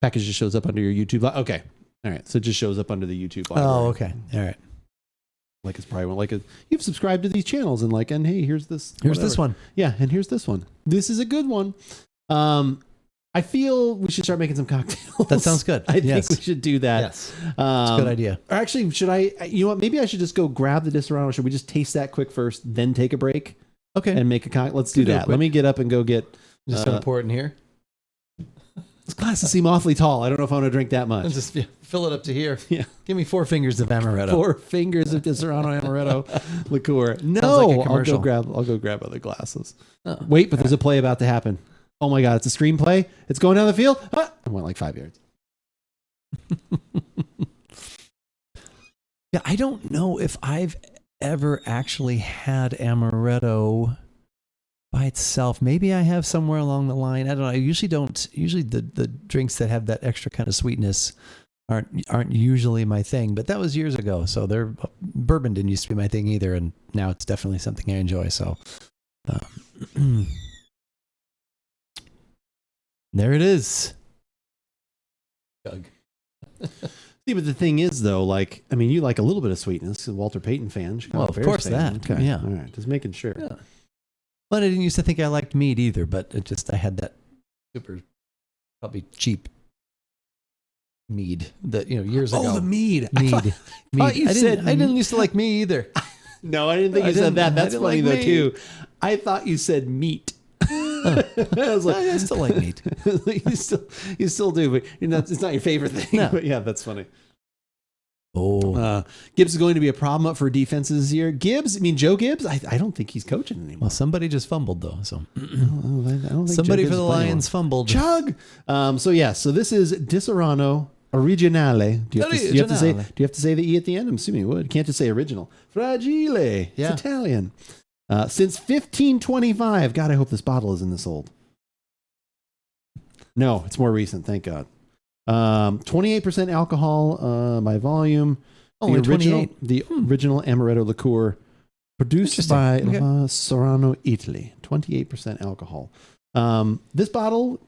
Package just shows up under your YouTube. Okay. All right. So it just shows up under the YouTube library. Oh, okay. All right. It's probably you've subscribed to these channels and and hey, here's this. Here's this one. Yeah. And here's this one. This is a good one. I feel we should start making some cocktails. That sounds good. I think we should do that. Yes. It's a good idea. Or actually, should I, maybe I should just go grab the Disaronno. Should we just taste that quick first, then take a break? Okay. And make a cocktail? Let's do that. Let me get up and go get. Just going to pour it in here? This glasses seem awfully tall. I don't know if I want to drink that much. Just fill it up to here. Yeah. Give me 4 fingers of amaretto. 4 fingers of Disaronno amaretto liqueur. No, I'll go grab other glasses. Oh, wait, but there's a play about to happen. Oh my God, it's a screenplay. It's going down the field. I went 5 yards. Yeah, I don't know if I've ever actually had amaretto by itself. Maybe I have somewhere along the line. I don't know. I usually don't. Usually the drinks that have that extra kind of sweetness aren't usually my thing. But that was years ago. So bourbon didn't used to be my thing either, and now it's definitely something I enjoy. So. There it is. Chug. See, but the thing is, though, like, I mean, you like a little bit of sweetness. Walter Payton fan. Chicago Well, of Bears course fan. that. Okay. Yeah. All right. Just making sure. Yeah. But I didn't used to think I liked mead either, but I had that super, probably cheap mead that, years ago. Oh, the mead. Mead. thought you said I didn't used to like me either. No, I didn't think you said that. That's funny, like though, too. I thought you said meat. I was like, I still like meat. you still do, but it's not your favorite thing. No. But yeah, that's funny. Oh, Gibbs is going to be a problem up for defenses this year. Joe Gibbs, I don't think he's coaching anymore. well, somebody just fumbled though. So I don't think somebody Joe for Gibbs the is playing Lions fumbled. Chug. So this is Disaronno Originale. Do you have to say the E at the end? I'm assuming you would. You can't just say original. Fragile. Yeah. It's Italian. Since 1525. God, I hope this bottle isn't this old. No, it's more recent. Thank God. 28% alcohol by volume. Only The original Amaretto liqueur produced by Sorano, Italy. 28% alcohol. This bottle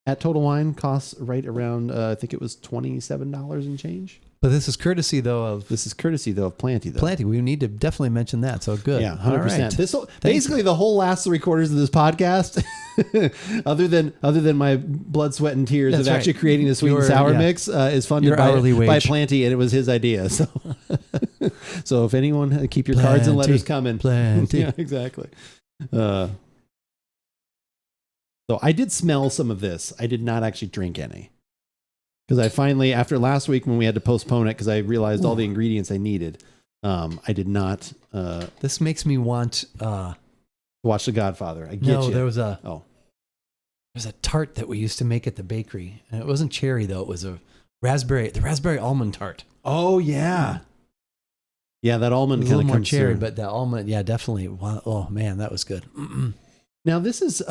at Total Wine costs right around, I think it was $27 and change. But this is courtesy though of Planty, though. Planty. We need to definitely mention that. So good. Yeah, 100%. All right. Basically the whole last 3 quarters of this podcast, other than my blood, sweat, and tears of actually creating the sweet and sour mix, is funded by Planty, and it was his idea. So, so if anyone, keep your cards and letters coming. Planty. Yeah, exactly. So I did smell some of this. I did not actually drink any. Because I finally, after last week when we had to postpone it because I realized all the ingredients I needed, I did not. This makes me want watch The Godfather. I get you. There was a tart that we used to make at the bakery, and it wasn't cherry though. It was the raspberry almond tart. Oh yeah, yeah. That almond kind of more comes cherry, through. but the almond, yeah, definitely. Wow. Oh man, that was good. Now this is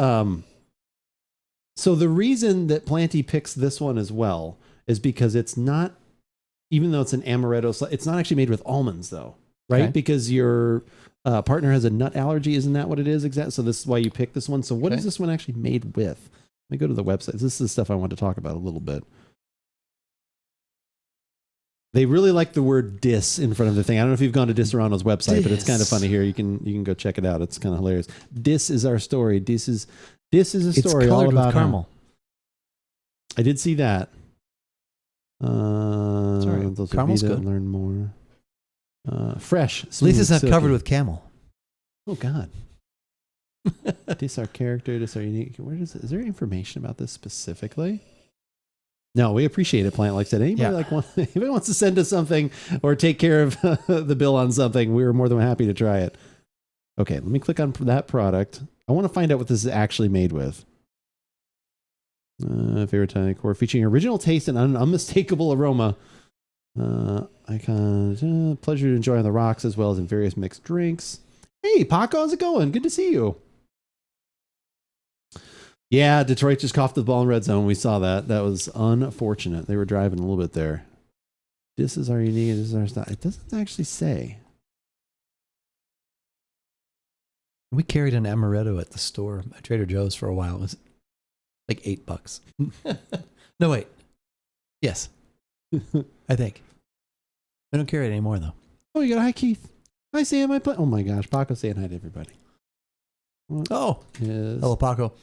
so the reason that Planty picks this one as well is because it's not, even though it's an amaretto, it's not actually made with almonds though, right? Okay. Because your partner has a nut allergy, isn't that what it is? Exactly. So this is why you pick this one. So what is this one actually made with? Let me go to the website. This is the stuff I want to talk about a little bit. They really like the word dis in front of the thing. I don't know if you've gone to Disaronno's website, but it's kind of funny here. You can go check it out. It's kind of hilarious. Dis is our story. Dis is a story all about caramel. I did see that. Sorry, caramel's good. Learn more. Fresh. At least it's not silky. covered with camel. Oh God. Dis our character. Dis our unique. Is there information about this specifically? No, we appreciate it, Plant. Like I said, anybody anybody wants to send us something or take care of the bill on something, we're more than happy to try it. Okay, let me click on that product. I want to find out what this is actually made with. Favorite Italian core featuring original taste and unmistakable aroma. Icon. Pleasure to enjoy on the rocks as well as in various mixed drinks. Hey, Paco, how's it going? Good to see you. Yeah, Detroit just coughed the ball in red zone. We saw that. That was unfortunate. They were driving a little bit there. This is our unique. This is our style. It doesn't actually say. We carried an amaretto at the store at Trader Joe's for a while. It was like $8. No, wait. Yes. I think. I don't carry it anymore, though. Oh, you got a hi, Keith. Hi, Sam. Oh, my gosh. Paco's saying hi to everybody. Hello, Paco.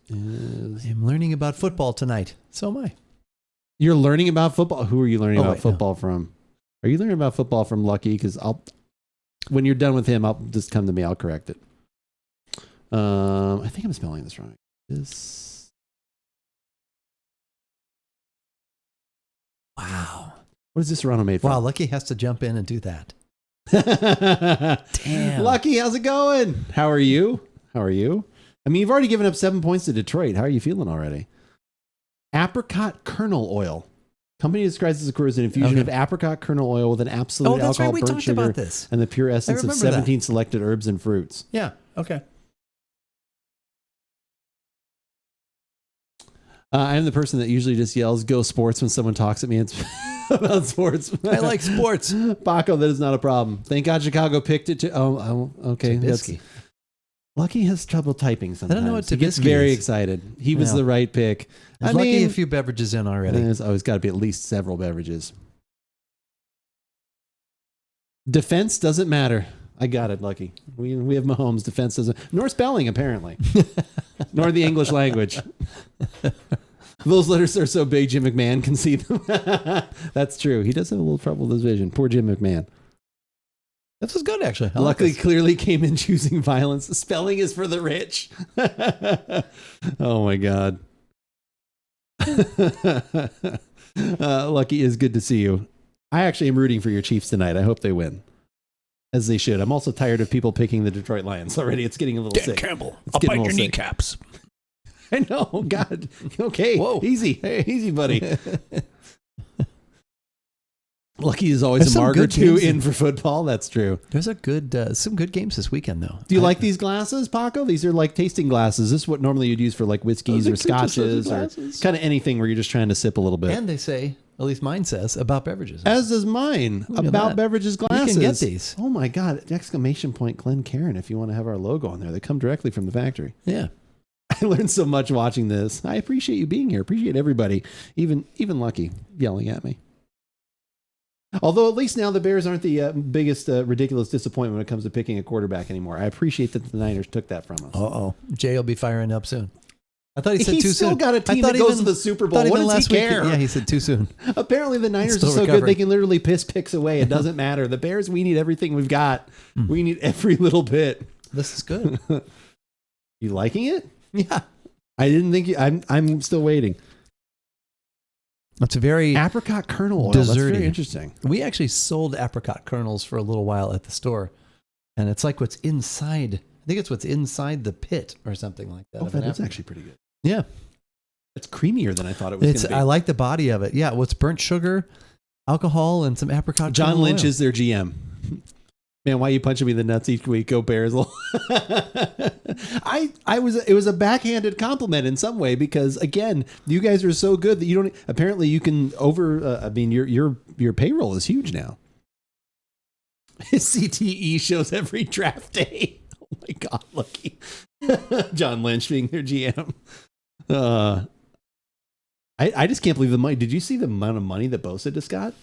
I'm learning about football tonight. So am I. You're learning about football? Who are you learning about football from? Are you learning about football from Lucky? Because when you're done with him, I'll just come to me. I'll correct it. I think I'm spelling this wrong. Wow. What is this Disaronno made from? Wow, Lucky has to jump in and do that. Damn. Lucky, how's it going? How are you? I mean, you've already given up 7 points to Detroit. How are you feeling already? Apricot kernel oil. Company describes this as an infusion of apricot kernel oil with an absolute alcohol, burnt sugar, and the pure essence of 17 selected herbs and fruits. Yeah. Okay. I'm the person that usually just yells "Go Sports" when someone talks at me about sports. I like sports. Paco, that is not a problem. Thank God Chicago picked it. Okay. Lucky has trouble typing sometimes. I don't know what he gets very excited. He was the right pick. Lucky a few beverages in already. There's always got to be at least several beverages. Defense doesn't matter. I got it, Lucky. We have Mahomes. Defense doesn't. Nor spelling, apparently. Nor the English language. Those letters are so big, Jim McMahon can see them. That's true. He does have a little trouble with his vision. Poor Jim McMahon. This was good, actually. Luckily, clearly came in choosing violence. The spelling is for the rich. Oh, my God. Lucky, is good to see you. I actually am rooting for your Chiefs tonight. I hope they win. As they should. I'm also tired of people picking the Detroit Lions already. It's getting a little sick. Campbell, I'll bite your kneecaps. I know. God. Okay. Whoa. Easy. Hey, easy, buddy. Lucky is always a mark or two in for football. That's true. There's some good games this weekend, though. Do you like these glasses, Paco? These are like tasting glasses. This is what normally you'd use for like whiskeys or scotches or kind of anything where you're just trying to sip a little bit. And they say, at least mine says, About Beverages. As does mine. About Beverages glasses. You can get these. Oh my God. Exclamation point Glencairn if you want to have our logo on there. They come directly from the factory. Yeah. I learned so much watching this. I appreciate you being here. Appreciate everybody. Even Lucky yelling at me. Although at least now the Bears aren't the biggest ridiculous disappointment when it comes to picking a quarterback anymore. I appreciate that the Niners took that from us. Uh-oh. Jay will be firing up soon. I thought he said too soon. He's still got a team that goes to the Super Bowl. What does he care? Yeah, he said too soon. Apparently the Niners are so good they can literally piss picks away. It doesn't matter. The Bears, we need everything we've got. We need every little bit. This is good. You liking it? Yeah. I didn't think you... I'm still waiting. It's a very apricot kernel oil. Desserty. That's very interesting. We actually sold apricot kernels for a little while at the store, and it's like what's inside. I think it's what's inside the pit or something like that. Oh, that is actually pretty good. Yeah, it's creamier than I thought it was going to be. I like the body of it. Yeah, what's burnt sugar, alcohol, and some apricot. John Lynch oil. is their GM. Man, why are you punching me in the nuts each week? Go Bears. It was a backhanded compliment in some way because again, you guys are so good that you don't apparently you can your payroll is huge now. CTE shows every draft day. Oh my God, Lucky. John Lynch being their GM. I just can't believe the money. Did you see the amount of money that Bosa just got?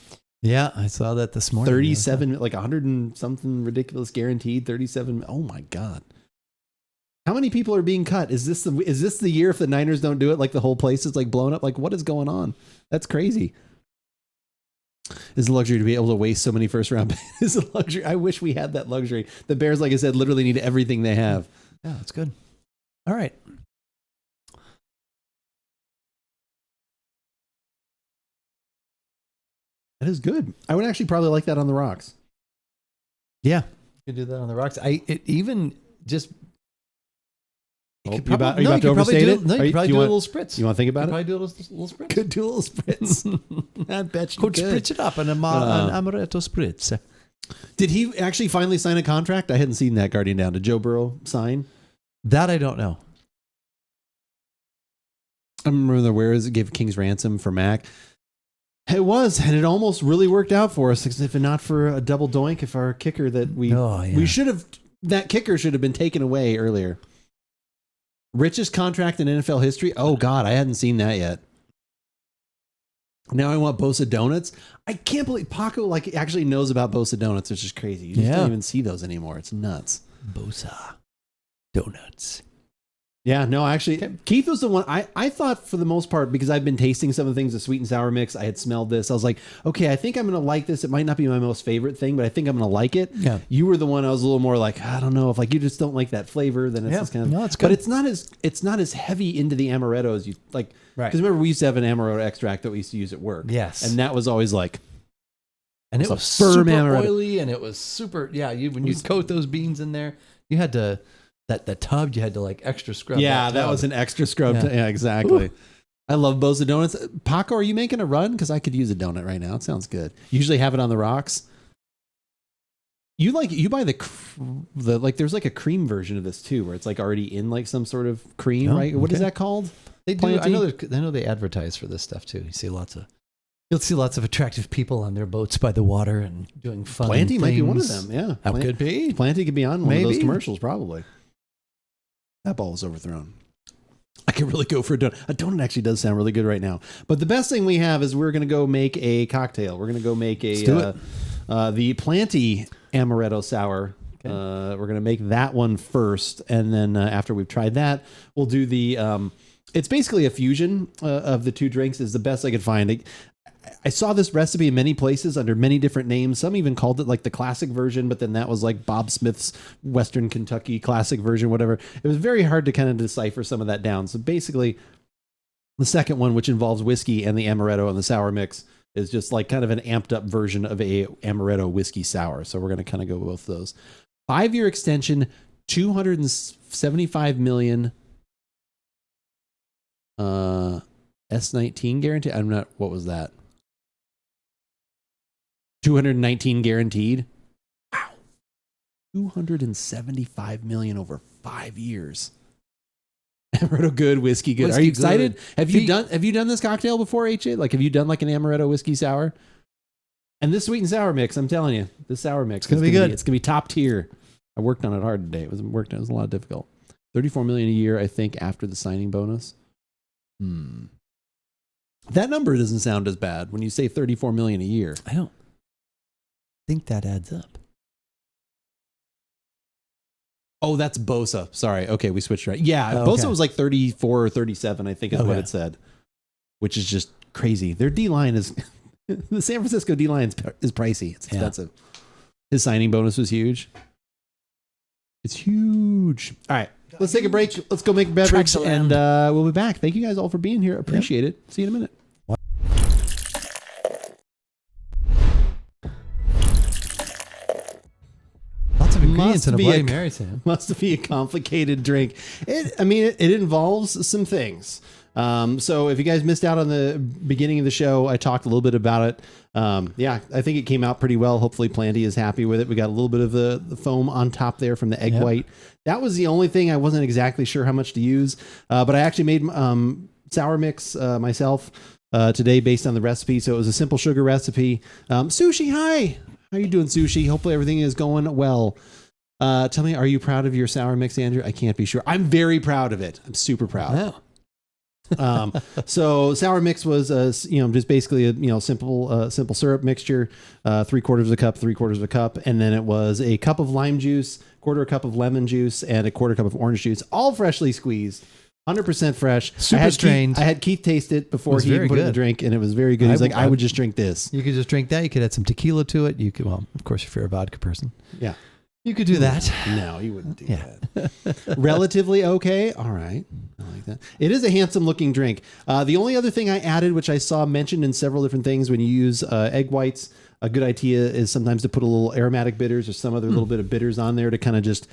Yeah, I saw that this morning. 37, like 100 and something ridiculous guaranteed. 37. Oh my God. How many people are being cut? Is this the year if the Niners don't do it? Like the whole place is like blown up. Like what is going on? That's crazy. It's a luxury to be able to waste so many first round picks. It's a luxury. I wish we had that luxury. The Bears, like I said, literally need everything they have. Yeah, that's good. All right. That is good. I would actually probably like that on the rocks. Yeah, you could do that on the rocks. You about to overstate it? No, you could probably do a little spritz. You want to think about it? Probably do a little spritz. Could do a little spritz. I bet you could spritz it up an Amaretto spritz. Did he actually finally sign a contract? I hadn't seen that Guardian Down. Did Joe Burrow sign? That I don't know. I remember the gave King's ransom for Mac. It was, and it almost really worked out for us, if not for a double doink, if our kicker that kicker should have been taken away earlier. Richest contract in NFL history. Oh God, I hadn't seen that yet. Now I want Bosa donuts. I can't believe Paco actually knows about Bosa donuts, which is crazy. You just don't even see those anymore. It's nuts. Bosa donuts. Yeah, no, actually, Keith was the one I thought for the most part, because I've been tasting some of the things, the sweet and sour mix. I had smelled this. I was like, okay, I think I'm going to like this. It might not be my most favorite thing, but I think I'm going to like it. Yeah. You were the one I was a little more like, I don't know, if like you just don't like that flavor, then it's just kind of, no, it's good. But it's not as heavy into the Amaretto as you like. Right. Because remember, we used to have an Amaretto extract that we used to use at work. Yes. And that was always like, and it was super oily, and it was super, when you coat those beans in there, you had to, that tub, you had to like extra scrub. Yeah, that was an extra scrub. Yeah, exactly. Ooh. I love Bosa donuts. Paco, are you making a run? Because I could use a donut right now. It sounds good. Usually have it on the rocks. You buy the like there's like a cream version of this too, where it's like already in like some sort of cream, right? What is that called? They do. I know they advertise for this stuff too. You'll see lots of attractive people on their boats by the water and doing fun Planty things. Might be one of them. Yeah, How could be? Planty could be on one of those commercials probably. That ball was overthrown. I could really go for a donut. A donut actually does sound really good right now. But the best thing we have is we're going to go make a cocktail. We're going to go make the Planty Amaretto Sour. Okay. We're going to make that one first. And then after we've tried that, we'll do the... it's basically a fusion of the two drinks is the best I could find. I saw this recipe in many places under many different names. Some even called it like the classic version, but then that was like Bob Smith's Western Kentucky classic version, whatever. It was very hard to kind of decipher some of that down. So basically, the second one, which involves whiskey and the amaretto and the sour mix, is just like kind of an amped up version of a amaretto whiskey sour. So we're going to kind of go with both of those. 5-year extension, 275 million S19 guarantee. I'm not, what was that? 219 guaranteed. Wow. 275 million over 5 years. Amaretto good, whiskey good. Are you excited? Good. Have you done this cocktail before, HA? Like, have you done like an amaretto whiskey sour? And this sweet and sour mix, I'm telling you, this sour mix, it's gonna be good. It's gonna be top tier. I worked on it hard today. It was a lot difficult. 34 million a year, I think, after the signing bonus. That number doesn't sound as bad when you say 34 million a year. I don't think that adds up. Oh, that's Bosa. Sorry. Okay, we switched right. Yeah, Bosa was like 34 or 37, I think is what it said, which is just crazy. Their D-line is... the San Francisco D-line is pricey. It's expensive. His signing bonus was huge. It's huge. All right, let's take a break. Let's go make a beverage, and we'll be back. Thank you guys all for being here. Appreciate it. See you in a minute. Ingredients in a Bloody Mary, Sam. Must be a complicated drink. It involves some things. So if you guys missed out on the beginning of the show, I talked a little bit about it. I think it came out pretty well. Hopefully Planty is happy with it. We got a little bit of the foam on top there from the egg white. That was the only thing I wasn't exactly sure how much to use. But I actually made sour mix myself today based on the recipe. So it was a simple sugar recipe. Sushi, hi. How are you doing, Sushi? Hopefully everything is going well. Tell me, are you proud of your sour mix, Andrew? I can't be sure. I'm very proud of it. I'm super proud. Wow. So sour mix was, just basically a, simple syrup mixture, 3/4 of a cup, 3/4 of a cup. And then it was a cup of lime juice, 1/4 cup of lemon juice, and 1/4 cup of orange juice, all freshly squeezed. 100% fresh. Super strained. I had Keith taste it before he put it in the drink, and it was very good. He's like, I would just drink this. You could just drink that. You could add some tequila to it. You could, well, of course, if you're a vodka person. Yeah. You could do that. No, you wouldn't do that. Relatively okay. All right. I like that. It is a handsome looking drink. The only other thing I added, which I saw mentioned in several different things when you use egg whites, a good idea is sometimes to put a little aromatic bitters or some other little bit of bitters on there to kind of just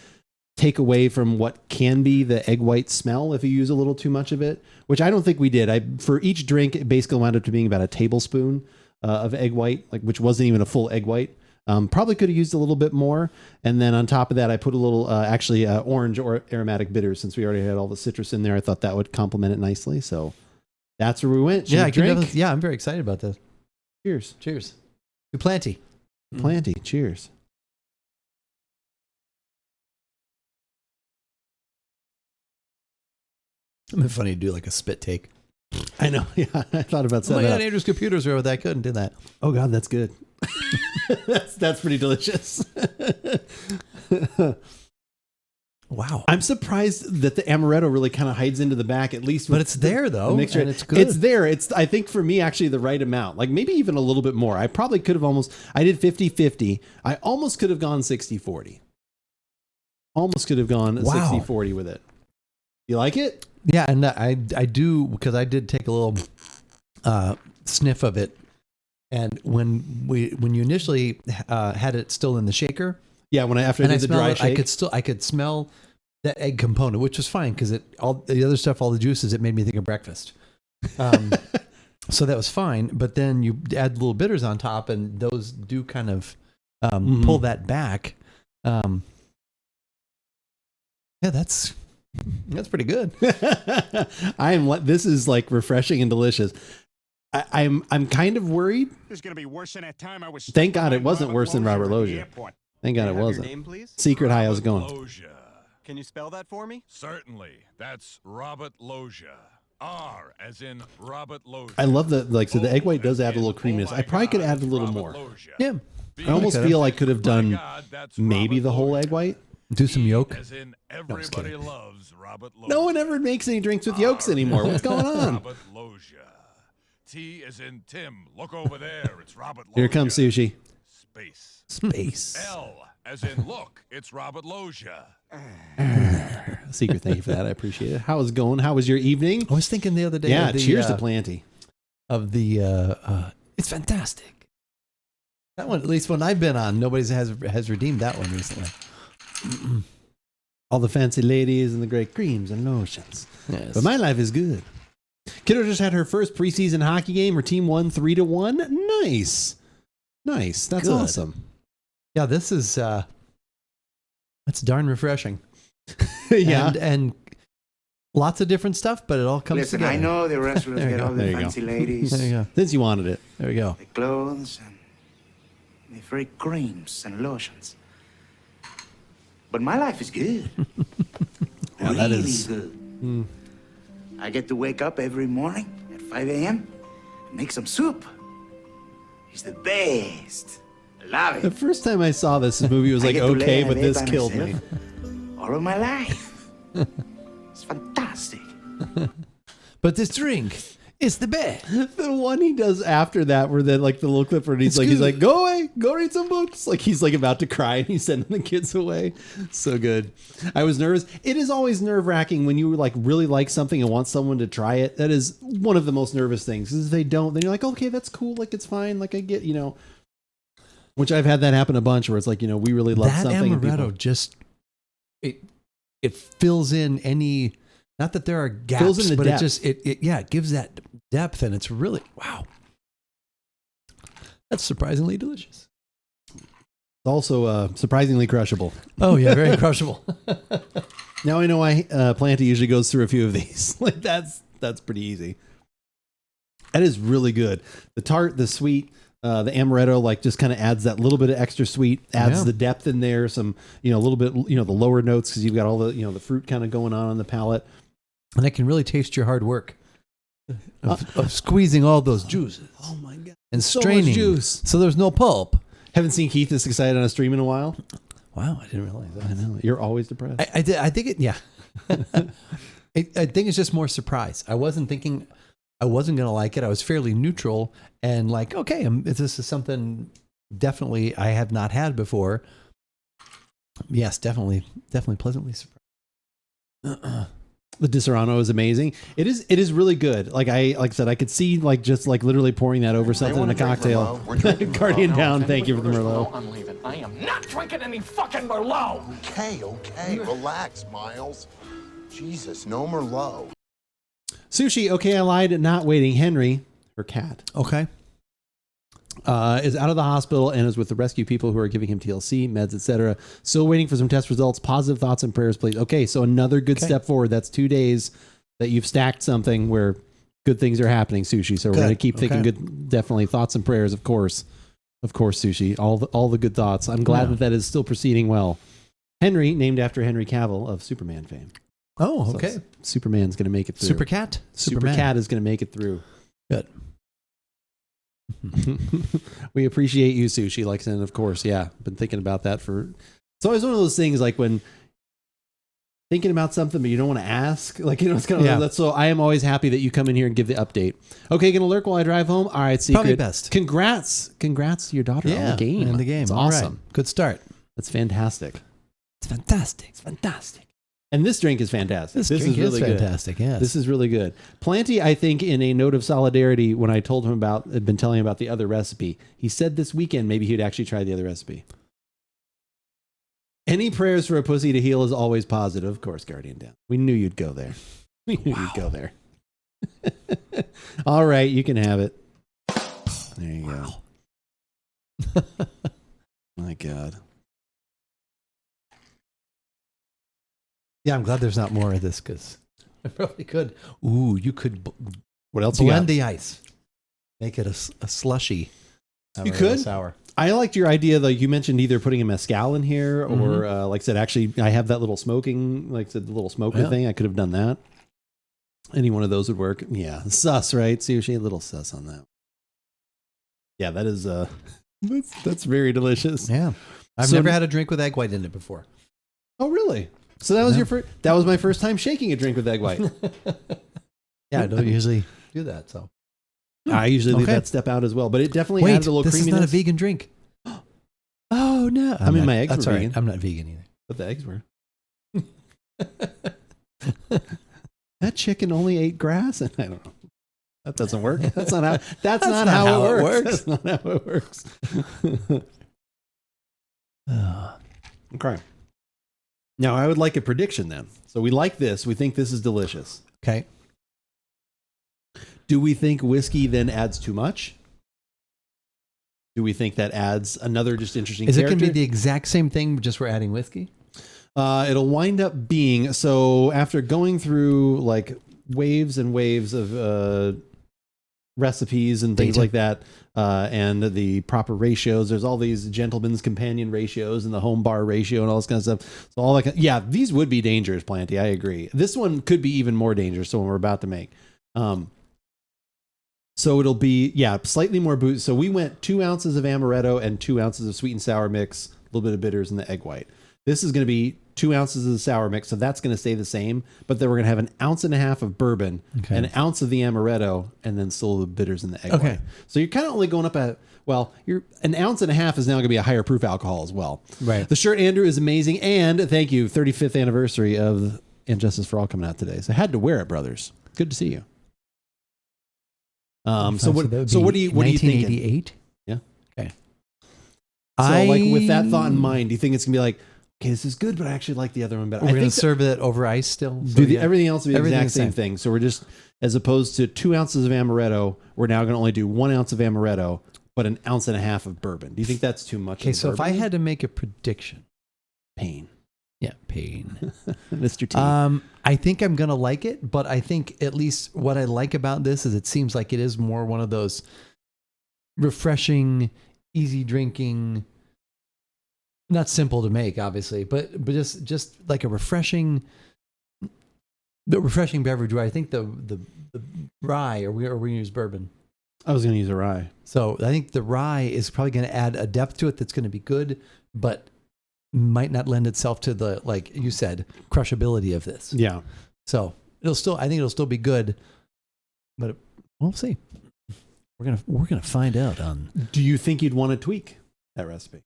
take away from what can be the egg white smell if you use a little too much of it, which I don't think we did. For each drink, it basically wound up to being about a tablespoon of egg white, which wasn't even a full egg white. Probably could have used a little bit more. And then on top of that, I put a little, orange or aromatic bitters. Since we already had all the citrus in there, I thought that would complement it nicely. So that's where we went. I'm very excited about this. Cheers. Cheers. To Planty. Planty. Cheers. It'd be funny to do like a spit take. I know. Yeah, I thought about that. Oh my God, Andrew's computers are that good and did that. Oh God, that's good. that's pretty delicious. Wow. I'm surprised that the amaretto really kind of hides into the back, at least. But it's there though. And it's good. It's there. It's, I think for me, actually the right amount, like maybe even a little bit more. I probably could have I did 50-50. I almost could have gone 60-40. Almost could have gone 60-40 with it. You like it? Yeah. And I do, because I did take a little sniff of it. And when you initially had it still in the shaker, after I did the dry shake, I could smell that egg component, which was fine because all the other stuff, all the juices, it made me think of breakfast. So that was fine. But then you add little bitters on top, and those do kind of pull that back. That's pretty good. This is like refreshing and delicious. I'm kind of worried. This is going to be worse than that time I was. Thank God it wasn't worse than Robert Loggia. Thank God it wasn't. Name, please? Secret, hi, how's it going? Can you spell that for me? Certainly. That's Robert Loggia. R as in Robert Loggia. I love that. Like, so the egg white does add a little creaminess. I probably could add a little more. Yeah. I almost feel I could have done maybe the whole egg white. Do some yolk. As in everybody loves Robert Loggia. No one ever makes any drinks with yolks anymore. What's going on? Robert Loggia. T as in Tim. Look over there. It's Robert Loggia. Here comes Sushi. Space. L as in look. It's Robert Loggia. Secret, thank you for that. I appreciate it. How is it going? How was your evening? I was thinking the other day. Yeah, of the, cheers to Planty. Of the, it's fantastic. That one, at least when I've been on, nobody has redeemed that one recently. All the fancy ladies and the great creams and lotions. Yes. But my life is good. Kiddo just had her first preseason hockey game. Her team won 3-1. Nice. That's Good. awesome. Yeah, this is it's darn refreshing. Yeah. And lots of different stuff, but it all comes together. I know the restaurants get all the fancy ladies. There you go. Since you wanted it. There we go. The clothes and the very creams and lotions. But my life is good. Yeah, really that is good. I get to wake up every morning at 5 a.m. and make some soup. It's the best. I love The it. first time I saw this movie was I like, get to lay okay, in but bed this by killed me. myself all of my life. It's fantastic. But this drink is the best. The one he does after that, where then like the little clip where he's It's like, good. go away, go read some books. Like he's like about to cry and he's sending the kids away. So good. I was nervous. It is always nerve wracking when you like really like something and want someone to try it. That is one of the most nervous things. Because if they don't, then you're like, okay, that's cool. Like it's fine. Like I get, which I've had that happen a bunch where it's like, we really love That something. and amaretto people- just it fills in any. Not that there are gaps, Fills in the but depth. it just it gives that depth, and it's really wow. That's surprisingly delicious. Also surprisingly crushable. Oh yeah, very crushable. Now I know why Planty usually goes through a few of these. Like that's pretty easy. That is really good. The tart, the sweet, the amaretto, like just kind of adds that little bit of extra sweet, adds the depth in there. Some, a little bit, the lower notes because you've got all the, the fruit kind of going on the palate. And I can really taste your hard work of squeezing all those juices. Oh my god! And So much straining juice. so there's no pulp. Haven't seen Keith this excited on a stream in a while. Wow, I didn't realize that. I know you're always depressed. I think it. Yeah, I think it's just more surprise. I wasn't thinking I wasn't going to like it. I was fairly neutral and like, okay, this is something definitely I have not had before. Yes, definitely pleasantly surprised. The Di Serrano is amazing. It is really good. Like I said, I could see just literally pouring that over something in a cocktail. Guardian down. Thank you for the Merlot. I'm leaving. I am not drinking any fucking Merlot. Okay. Relax, Miles. Jesus, no Merlot. Sushi. Okay, I lied. Not waiting. Henry, her cat, Okay. is out of the hospital and is with the rescue people who are giving him TLC, meds, etc. Still waiting for some test results. Positive thoughts and prayers, please. Okay, so another good step forward. That's 2 days that you've stacked something where good things are happening, Sushi. So we're going to keep thinking good, definitely thoughts and prayers, of course, Sushi. All the good thoughts. I'm glad that is still proceeding well. Henry, named after Henry Cavill of Superman fame. Oh, okay. So Superman's going to make it through. Super cat. Super Cat is going to make it through. Good. We appreciate you, Sushi. Like I said, of course, yeah. Been thinking about that for. It's always one of those things like when thinking about something, but you don't want to ask. Like, it's kind of that's so I am always happy that you come in here and give the update. Okay, gonna lurk while I drive home. All right, Secret. Probably best. Congrats to your daughter on the game. In the game. It's All awesome. right. Good start. That's fantastic. It's fantastic. And this drink is fantastic. This is drink really is good. fantastic. Yes. This is really good. Planty, I think, in a note of solidarity, when I told him had been telling him about the other recipe, he said this weekend maybe he'd actually try the other recipe. Any prayers for a pussy to heal is always positive. Of course, Guardian down. We knew you'd go there. We knew you'd go there. All right, you can have it. There you go. My God. Yeah, I'm glad there's not more of this because I probably could. Ooh, you could What else blend you the ice, make it a slushy. You could? Sour. I liked your idea, though. You mentioned either putting a mezcal in here or, like I said, actually, I have that little smoking, like I said, the little smoker thing. I could have done that. Any one of those would work. Yeah. Sus, right? Seriously, a little sus on that. Yeah, that is, that's very delicious. Yeah. I've never had a drink with egg white in it before. Oh, really? So that was your first, that was my first time shaking a drink with egg white. Yeah, I don't usually do that, so. I usually leave that step out as well, but it definitely adds a little creaminess. This is not a vegan drink. Oh, no. My eggs were vegan. Right. I'm not vegan either. But the eggs were. That chicken only ate grass? And I don't know. That doesn't work. That's not how, that's not how it works. That's not how it works. Okay. Now, I would like a prediction then. So we like this. We think this is delicious. Okay. Do we think whiskey then adds too much? Do we think that adds another just interesting character? Is it going to be the exact same thing, just we're adding whiskey? It'll wind up being, so after going through like waves and waves of recipes and things like that, and the proper ratios, there's all these gentleman's companion ratios and the home bar ratio and all this kind of stuff. So all that, these would be dangerous, Planty. I agree. This one could be even more dangerous. So when we're about to make, so it'll be, slightly more booze. So we went 2 ounces of amaretto and 2 ounces of sweet and sour mix, a little bit of bitters in the egg white. This is going to be 2 ounces of the sour mix. So that's going to stay the same, but then we're going to have 1.5 ounces of bourbon, an ounce of the amaretto, and then still the bitters in the egg white. So you're kind of only going up at, you're 1.5 ounces is now going to be a higher proof alcohol as well. Right. The shirt, Andrew, is amazing. And thank you. 35th anniversary of And Justice for All coming out today. So I had to wear it, brothers. Good to see you. So what do you 1988? Yeah. Okay. So like with that thought in mind, do you think it's gonna be like, okay, this is good, but I actually like the other one better? We're going to serve it over ice still. So everything else will be the exact same thing. So we're just, as opposed to 2 ounces of amaretto, we're now going to only do 1 ounce of amaretto, but 1.5 ounces of bourbon. Do you think that's too much? Okay, so if I had to make a prediction, pain. Yeah, pain. Mr. T. I think I'm going to like it, but I think at least what I like about this is it seems like it is more one of those refreshing, easy drinking, not simple to make, obviously, but just like a refreshing beverage where I think the rye, or we're going to use bourbon. I was going to use a rye. So I think the rye is probably going to add a depth to it that's going to be good, but might not lend itself to the, like you said, crushability of this. Yeah. So I think it'll still be good, but we'll see. We're gonna find out on. Do you think you'd want to tweak that recipe?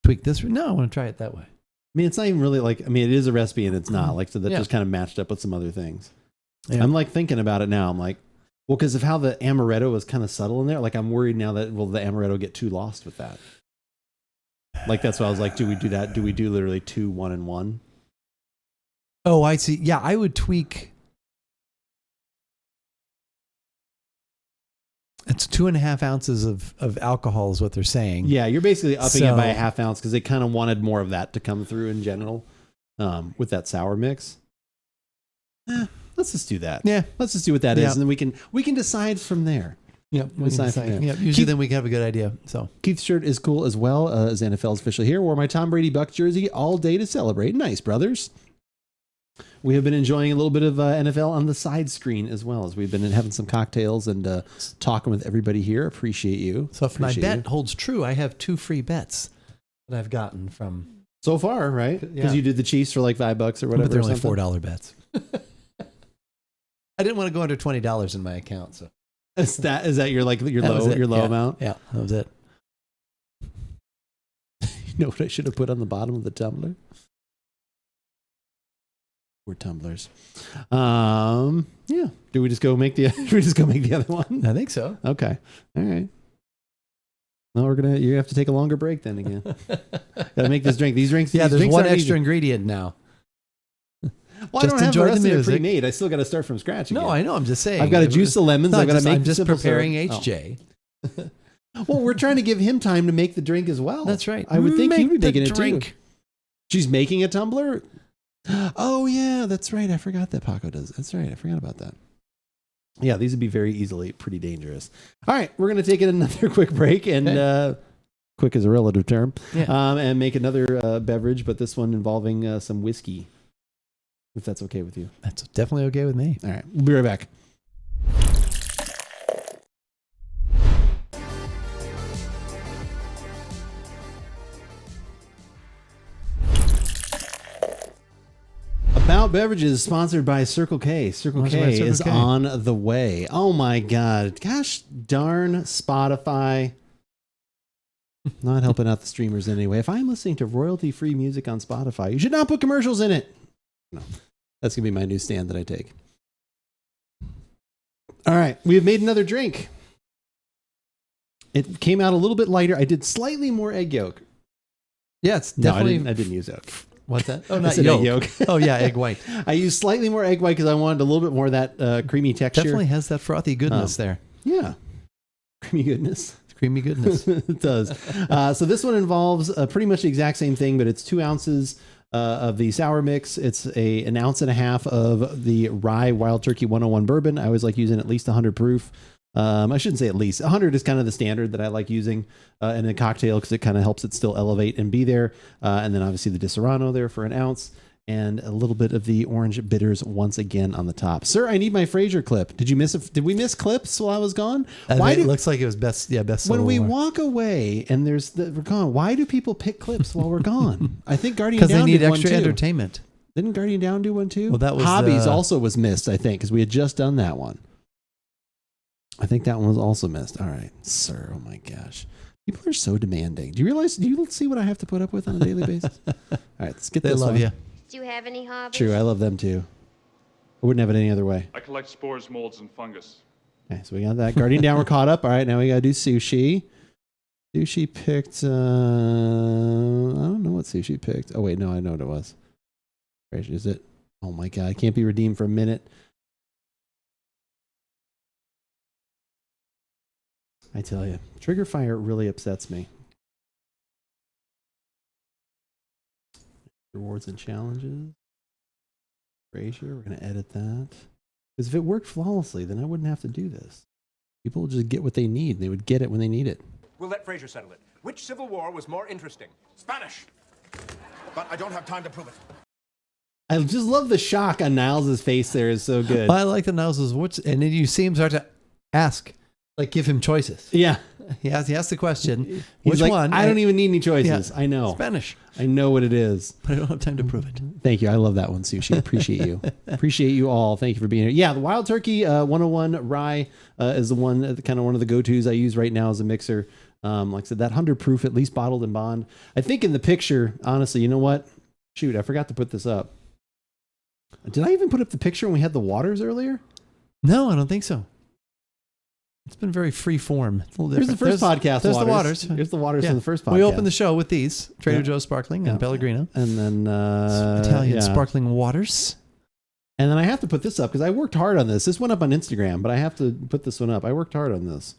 Tweak this? No, I want to try it that way. I mean, it's not even really like, it is a recipe and it's not like, so that just kind of matched up with some other things. Yeah. I'm like thinking about it now. I'm like, well, because of how the amaretto was kind of subtle in there, like I'm worried now that, will the amaretto get too lost with that? Like, that's why I was like, do we do that? Do we do literally 2, 1, and 1? Oh, I see. Yeah, I would tweak. It's 2.5 ounces of alcohol is what they're saying. Yeah, you're basically upping it by 1/2 ounce because they kind of wanted more of that to come through in general with that sour mix. Let's just do that. Yeah, let's just see what that is, and then we can decide from there. Yeah, usually then we can have a good idea. So Keith's shirt is cool as well. As NFL's officially here. Wore my Tom Brady Buck jersey all day to celebrate. Nice, brothers. We have been enjoying a little bit of NFL on the side screen as well, as we've been having some cocktails and talking with everybody here. Appreciate you. So if my bet holds true, I have 2 free bets that I've gotten from so far, right? Because you did the Chiefs for like $5 or whatever. But they're only $4 bets. I didn't want to go under $20 in my account, so. Is that your low amount? Yeah, that was it. You know what I should have put on the bottom of the tumbler? We're tumblers. Yeah. Do we just go make the other one? I think so. Okay. All right. Well, you have to take a longer break then again. Gotta make this drink. These drinks. Yeah, there's one extra ingredient now. Well, I don't have the rest of it pre-made. I still got to start from scratch again. No, I know. I'm just saying. I've got to juice the lemons. I've got to make. I'm just preparing HJ. Oh. Well, we're trying to give him time to make the drink as well. That's right. I would think he would be making it too. She's making a tumbler. Oh yeah, that's right. I forgot that Paco does. That's right. I forgot about that. Yeah, these would be very easily pretty dangerous. All right, we're going to take another quick break and quick is a relative term. Yeah. And make another beverage, but this one involving some whiskey. If that's okay with you. That's definitely okay with me. All right. We'll be right back. About Beverages, sponsored by Circle K. Circle K is on the way. Oh my God. Gosh darn Spotify. Not helping out the streamers anyway. If I'm listening to royalty-free music on Spotify, you should not put commercials in it. No, that's going to be my new stand that I take. All right. We have made another drink. It came out a little bit lighter. I did slightly more egg yolk. Yeah, it's definitely... No, I didn't use yolk. What's that? Oh, not yolk. Egg yolk. Oh, yeah, egg white. I used slightly more egg white because I wanted a little bit more of that creamy texture. Definitely has that frothy goodness there. Yeah. Creamy goodness. Creamy goodness. It does. So this one involves pretty much the exact same thing, but it's 2 ounces of the sour mix. It's an ounce and a half of the rye Wild Turkey 101 bourbon. I always like using at least 100 proof. I shouldn't say at least. 100 is kind of the standard that I like using in a cocktail because it kind of helps it still elevate and be there. And then obviously the Di Serrano there for an ounce and a little bit of the orange bitters once again on the top. Sir, I need my Fraser clip. Did we miss clips while I was gone? It looks like it was best. Yeah, best. When we walk away and we're gone, why do people pick clips while we're gone? I think Guardian Down because they need did extra one too. Entertainment. Didn't Guardian Down do one too? Well, that was Hobbies also was missed, I think, because we had just done that one. I think that one was also missed. All right, sir. Oh my gosh. People are so demanding. Do you see what I have to put up with on a daily basis? All right, let's get this one. They love you. Do you have any hobbies? True, I love them too. I wouldn't have it any other way. I collect spores, molds, and fungus. Okay, so we got that. Guardian Down, we're caught up. All right, now we got to do sushi. Sushi picked, I don't know what sushi picked. Oh, wait, no, I know what it was. Is it? Oh my God, I can't be redeemed for a minute. I tell you, trigger fire really upsets me. Rewards and challenges. Fraser, we're going to edit that. Because if it worked flawlessly, then I wouldn't have to do this. People will just get what they need. They would get it when they need it. We'll let Fraser settle it. Which civil war was more interesting? Spanish. But I don't have time to prove it. I just love the shock on Niles' face there is so good. I like the Niles' and then you see him start to ask, like give him choices. Yeah. He asks the question, He's which like, one? I don't even need any choices. Yeah. I know. Spanish. I know what it is. But I don't have time to prove it. Thank you. I love that one, Sushi. Appreciate you. Appreciate you all. Thank you for being here. Yeah, the Wild Turkey 101 Rye is the one, kind of one of the go-tos I use right now as a mixer. Like I said, that 100 proof, at least bottled in bond. I think in the picture, honestly, you know what? Shoot, I forgot to put this up. Did I even put up the picture when we had the waters earlier? No, I don't think so. It's been very free form. There's the first podcast. There's waters. the waters. There's the waters from the first podcast. We opened the show with these Trader Joe's Sparkling and Pellegrino. And then Italian sparkling waters. And then I have to put this up because I worked hard on this. This went up on Instagram, but I have to put this one up. I worked hard on this.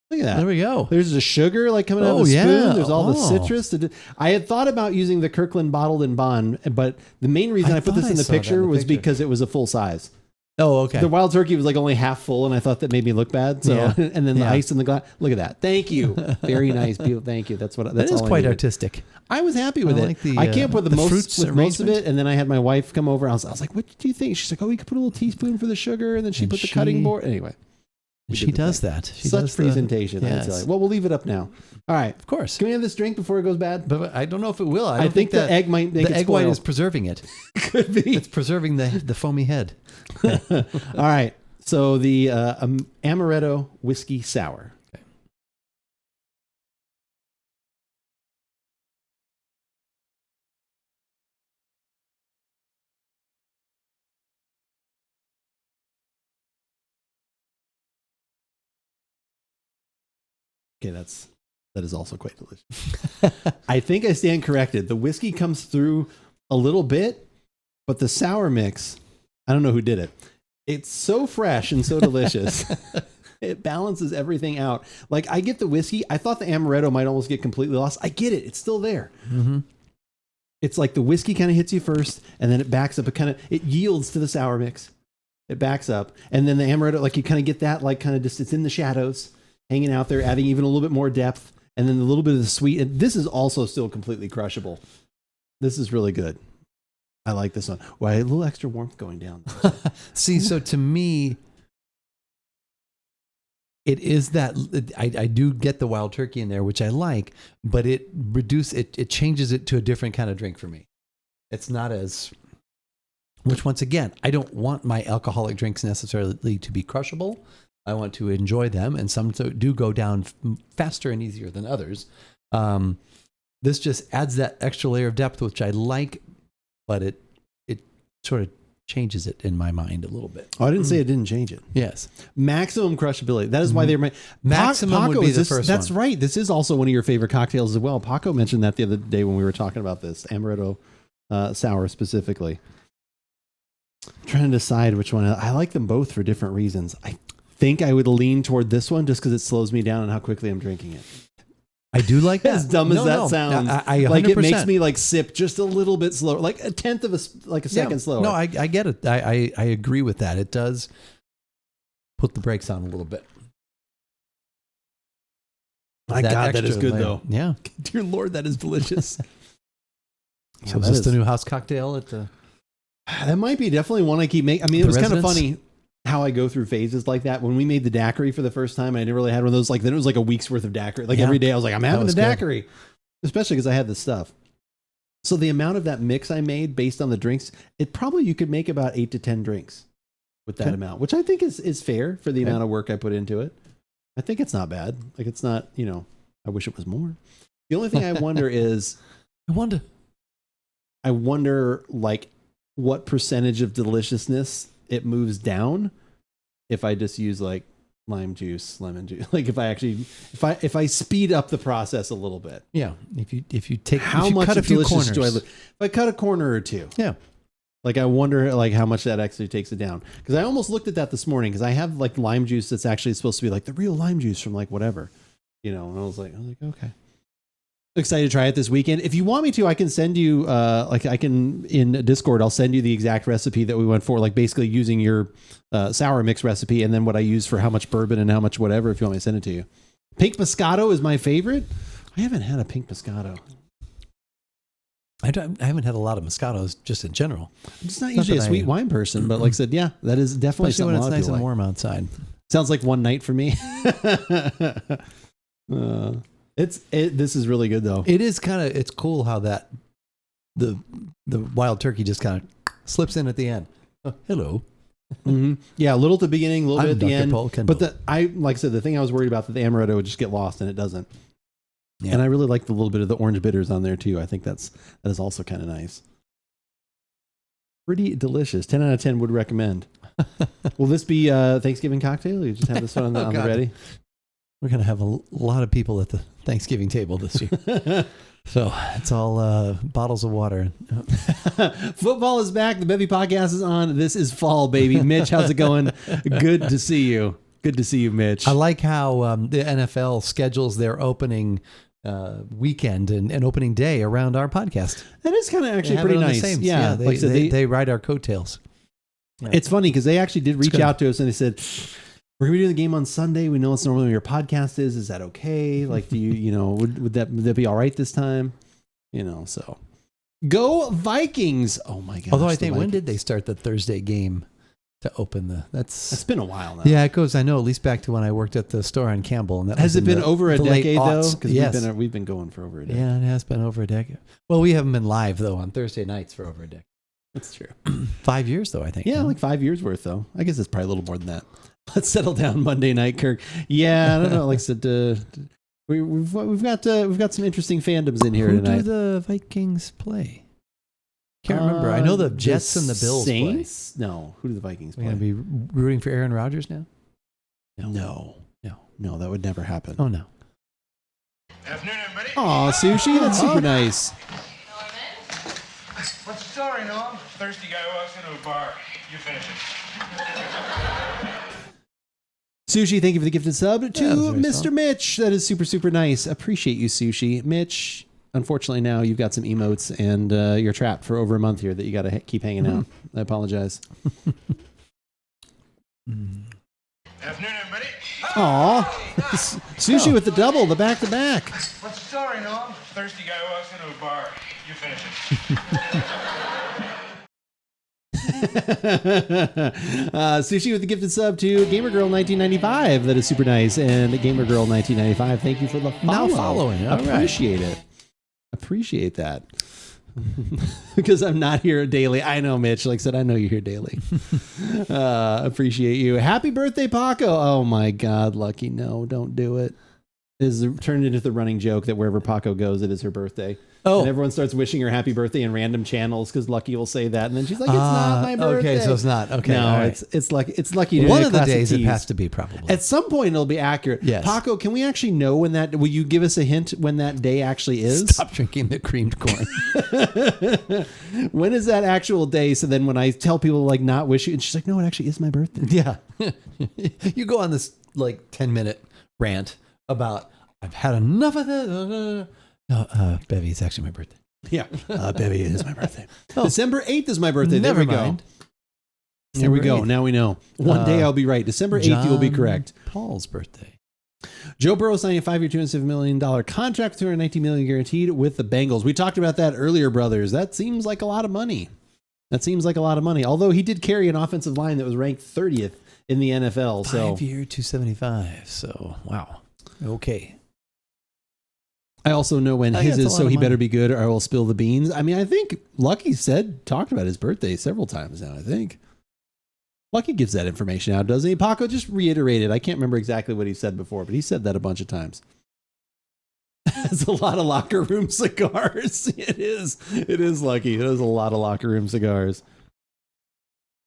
Look at that. There we go. There's the sugar like coming out of the spoon. There's all the citrus. I had thought about using the Kirkland bottled in bond, but the main reason I put this in the picture was because it was a full size. Oh, okay. The Wild Turkey was like only half full, and I thought that made me look bad. So, and then the ice in the glass. Look at that. Thank you. Very nice. Thank you. That's that is quite artistic. I was happy with it. I can't put most of it. And then I had my wife come over. I was like, "What do you think?" She's like, "Oh, we could put a little teaspoon for the sugar," and then she put the cutting board. Anyway, she does that. Such presentation. Yes. I tell you. Well, we'll leave it up now. All right. Of course. Can we have this drink before it goes bad? But I don't know if it will. I think the egg might make it the egg white is preserving it. Could be. It's preserving the foamy head. All right. So the Amaretto Whiskey Sour. Okay, that is also quite delicious. I think I stand corrected. The whiskey comes through a little bit, but the sour mix, I don't know who did it. It's so fresh and so delicious. It balances everything out. Like I get the whiskey. I thought the Amaretto might almost get completely lost. I get it. It's still there. Mm-hmm. It's like the whiskey kind of hits you first, and then it backs up. It yields to the sour mix. It backs up, and then the Amaretto, like you kind of get that, like kind of just it's in the shadows, hanging out there, adding even a little bit more depth. and then a little bit of the sweet. And this is also still completely crushable. This is really good. I like this one. Well, a little extra warmth going down. See, so to me, it is that I do get the wild turkey in there, which I like, but it changes it to a different kind of drink for me. It's not as, which once again, I don't want my alcoholic drinks necessarily to be crushable. I want to enjoy them, and some do go down faster and easier than others. This just adds that extra layer of depth, which I like, but it sort of changes it in my mind a little bit. Oh, I didn't say it didn't change it. Yes. Maximum crushability. That is why they're maximum Paco would be the this, first That's one. right. This is also one of your favorite cocktails as well. Paco mentioned that the other day when we were talking about this Amaretto sour specifically. I'm trying to decide which one. I like them both for different reasons. I think I would lean toward this one just because it slows me down on how quickly I'm drinking it. I do like that. As dumb as that sounds, I like it makes me like sip just a little bit slower, like a tenth of a second slower. No, I get it. I agree with that. It does put the brakes on a little bit. My God, that is good layer. though. Yeah, dear Lord, that is delicious. So is this the new house cocktail at the? That might be definitely one I keep making. I mean, it was kind of funny how I go through phases like that. When we made the daiquiri for the first time, I never really had one of those. Like then it was like a week's worth of daiquiri. Like every day I was like, I'm having a daiquiri, especially because I had this stuff. So the amount of that mix I made based on the drinks, you could make about 8 to 10 drinks with that amount, which I think is fair for the amount of work I put into it. I think it's not bad. Like it's not, I wish it was more. The only thing I wonder is, I wonder like what percentage of deliciousness it moves down if I just use like lime juice, lemon juice. Like if I speed up the process a little bit. Yeah. If you take how much cut a few corners. If I cut a corner or two. Yeah. Like I wonder like how much that actually takes it down. Because I almost looked at that this morning because I have like lime juice that's actually supposed to be like the real lime juice from like whatever. And I was like, okay. Excited to try it this weekend. If you want me to, I can send you in Discord, I'll send you the exact recipe that we went for, like basically using your sour mix recipe and then what I use for how much bourbon and how much whatever, if you want me to send it to you. Pink Moscato is my favorite. I haven't had a pink Moscato. I haven't had a lot of Moscatos just in general. I'm just not usually a sweet wine person, but like I said, yeah, that is definitely especially something when it's nice and warm outside. Sounds like one night for me. This is really good though. It is it's cool how that the wild turkey just kind of slips in at the end. Oh, hello. Mm-hmm. Yeah, a little at the beginning, a little bit at the Dr. end. Paul Kendall. But like I said, the thing I was worried about that the Amaretto would just get lost and it doesn't. Yeah. And I really like the little bit of the orange bitters on there too. I think that is also kind of nice. Pretty delicious. 10 out of 10 would recommend. Will this be a Thanksgiving cocktail? You just have this one on the ready? We're going to have a lot of people at the Thanksgiving table this year. So it's all bottles of water. Football is back. The Bevy podcast is on. This is fall, baby. Mitch, how's it going? Good to see you. Good to see you, Mitch. I like how the NFL schedules their opening weekend and opening day around our podcast. That is kind of actually pretty nice. Yeah, they ride our coattails. Yeah. It's funny because they actually did reach out to us and they said, we're going to be doing the game on Sunday. We know it's normally when your podcast is. Is that okay? Like, do you, would that be all right this time? So go Vikings. Oh my gosh. Although I think, when did they start the Thursday game to open it's been a while now. Yeah, it goes, I know, at least back to when I worked at the store on Campbell. And that has it been over a decade though? Because yes. we've been going for over a decade. Yeah, it has been over a decade. Well, we haven't been live though on Thursday nights for over a decade. That's true. 5 years though, I think. Yeah, like 5 years worth though. I guess it's probably a little more than that. Let's settle down Monday night, Kirk. Yeah, I don't know. Like I said, we've got some interesting fandoms in here tonight. Who do the Vikings play? Can't remember. I know the Jets and the Bills Saints? play. No, who do the Vikings play? We're going to be rooting for Aaron Rodgers now? No, that would never happen. Oh no. Afternoon, everybody. Aw, Sushi, that's super nice. What's the story, Noam? Thirsty guy walks into a bar. You finish it. Sushi, thank you for the gifted sub to Mr. Fun. Mitch. That is super, super nice. Appreciate you, Sushi. Mitch, unfortunately now you've got some emotes and you're trapped for over a month here that you got to keep hanging out. I apologize. Afternoon, everybody. Aw. Sushi with the double, the back-to-back. What's the story, Noam? Thirsty guy walks into a bar. You finish it. Sushi with the gifted sub to GamerGirl1995. That is super nice. And GamerGirl1995, thank you for the follow. Now following. I appreciate it. Appreciate that. Because I'm not here daily. I know, Mitch. Like I said, I know you're here daily. Appreciate you. Happy birthday, Paco. Oh my God, Lucky. No, don't do it. Is turned into the running joke that wherever Paco goes, it is her birthday. Oh. And everyone starts wishing her happy birthday in random channels because Lucky will say that. And then she's like, it's not my birthday. Okay, so it's not. Okay. No, right. it's Lucky. One of the days it has to be probably. At some point it'll be accurate. Yes. Paco, can we actually know when that, will you give us a hint when that day actually is? Stop drinking the creamed corn. When is that actual day? So then when I tell people like not wish you, and she's like, no, it actually is my birthday. Yeah. You go on this like 10-minute rant about, I've had enough of this. No, Bevy, it's actually my birthday. Yeah, Bevy, it is my birthday. December 8th is my birthday. There we go. There we go. 8th. Now we know. One day I'll be right. December 8th, you will be correct. Paul's birthday. Joe Burrow signing a 5-year, $207 million contract, $219 million guaranteed with the Bengals. We talked about that earlier, brothers. That seems like a lot of money. Although he did carry an offensive line that was ranked 30th in the NFL. 5-year, $275. So, wow. Okay. I also know when his is, so he better be good or I will spill the beans. I mean, I think Lucky talked about his birthday several times now, I think. Lucky gives that information out, doesn't he? Paco just reiterated. I can't remember exactly what he said before, but he said that a bunch of times. It's a lot of locker room cigars. It is. It is, Lucky. It is a lot of locker room cigars.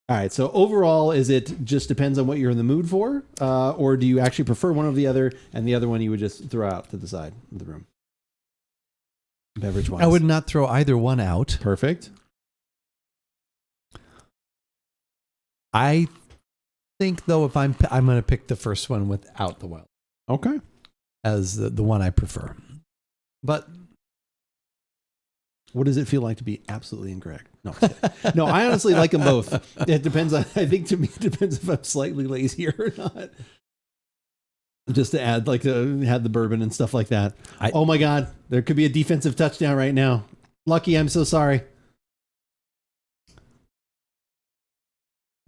All right. So overall, is it just depends on what you're in the mood for? Or do you actually prefer one or the other, and the other one you would just throw out to the side of the room? Beverage wise. I would not throw either one out. Perfect. I think though, if I'm going to pick the first one without the wild. Okay. As the one I prefer. But what does it feel like to be absolutely incorrect? No, no, I honestly like them both. It depends on, I think to me, it depends if I'm slightly lazy or not. Just to add, like to have the bourbon and stuff like that. Oh my God, there could be a defensive touchdown right now. Lucky, I'm so sorry.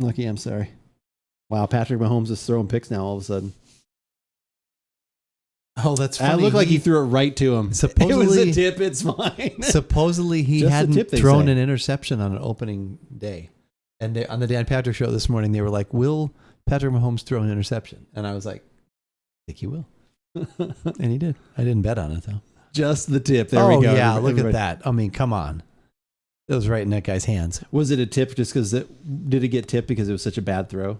Lucky, I'm sorry. Wow, Patrick Mahomes is throwing picks now all of a sudden. Oh, that's funny. It looked like he threw it right to him. Supposedly, it was a tip. It's fine. Supposedly, he hadn't thrown an interception on an opening day. And on the Dan Patrick show this morning, they were like, will Patrick Mahomes throw an interception? And I was like, I think he will. And he did. I didn't bet on it, though. Just the tip. There we go. Yeah, look at that. I mean, come on. It was right in that guy's hands. Was it a tip just because did it get tipped because it was such a bad throw?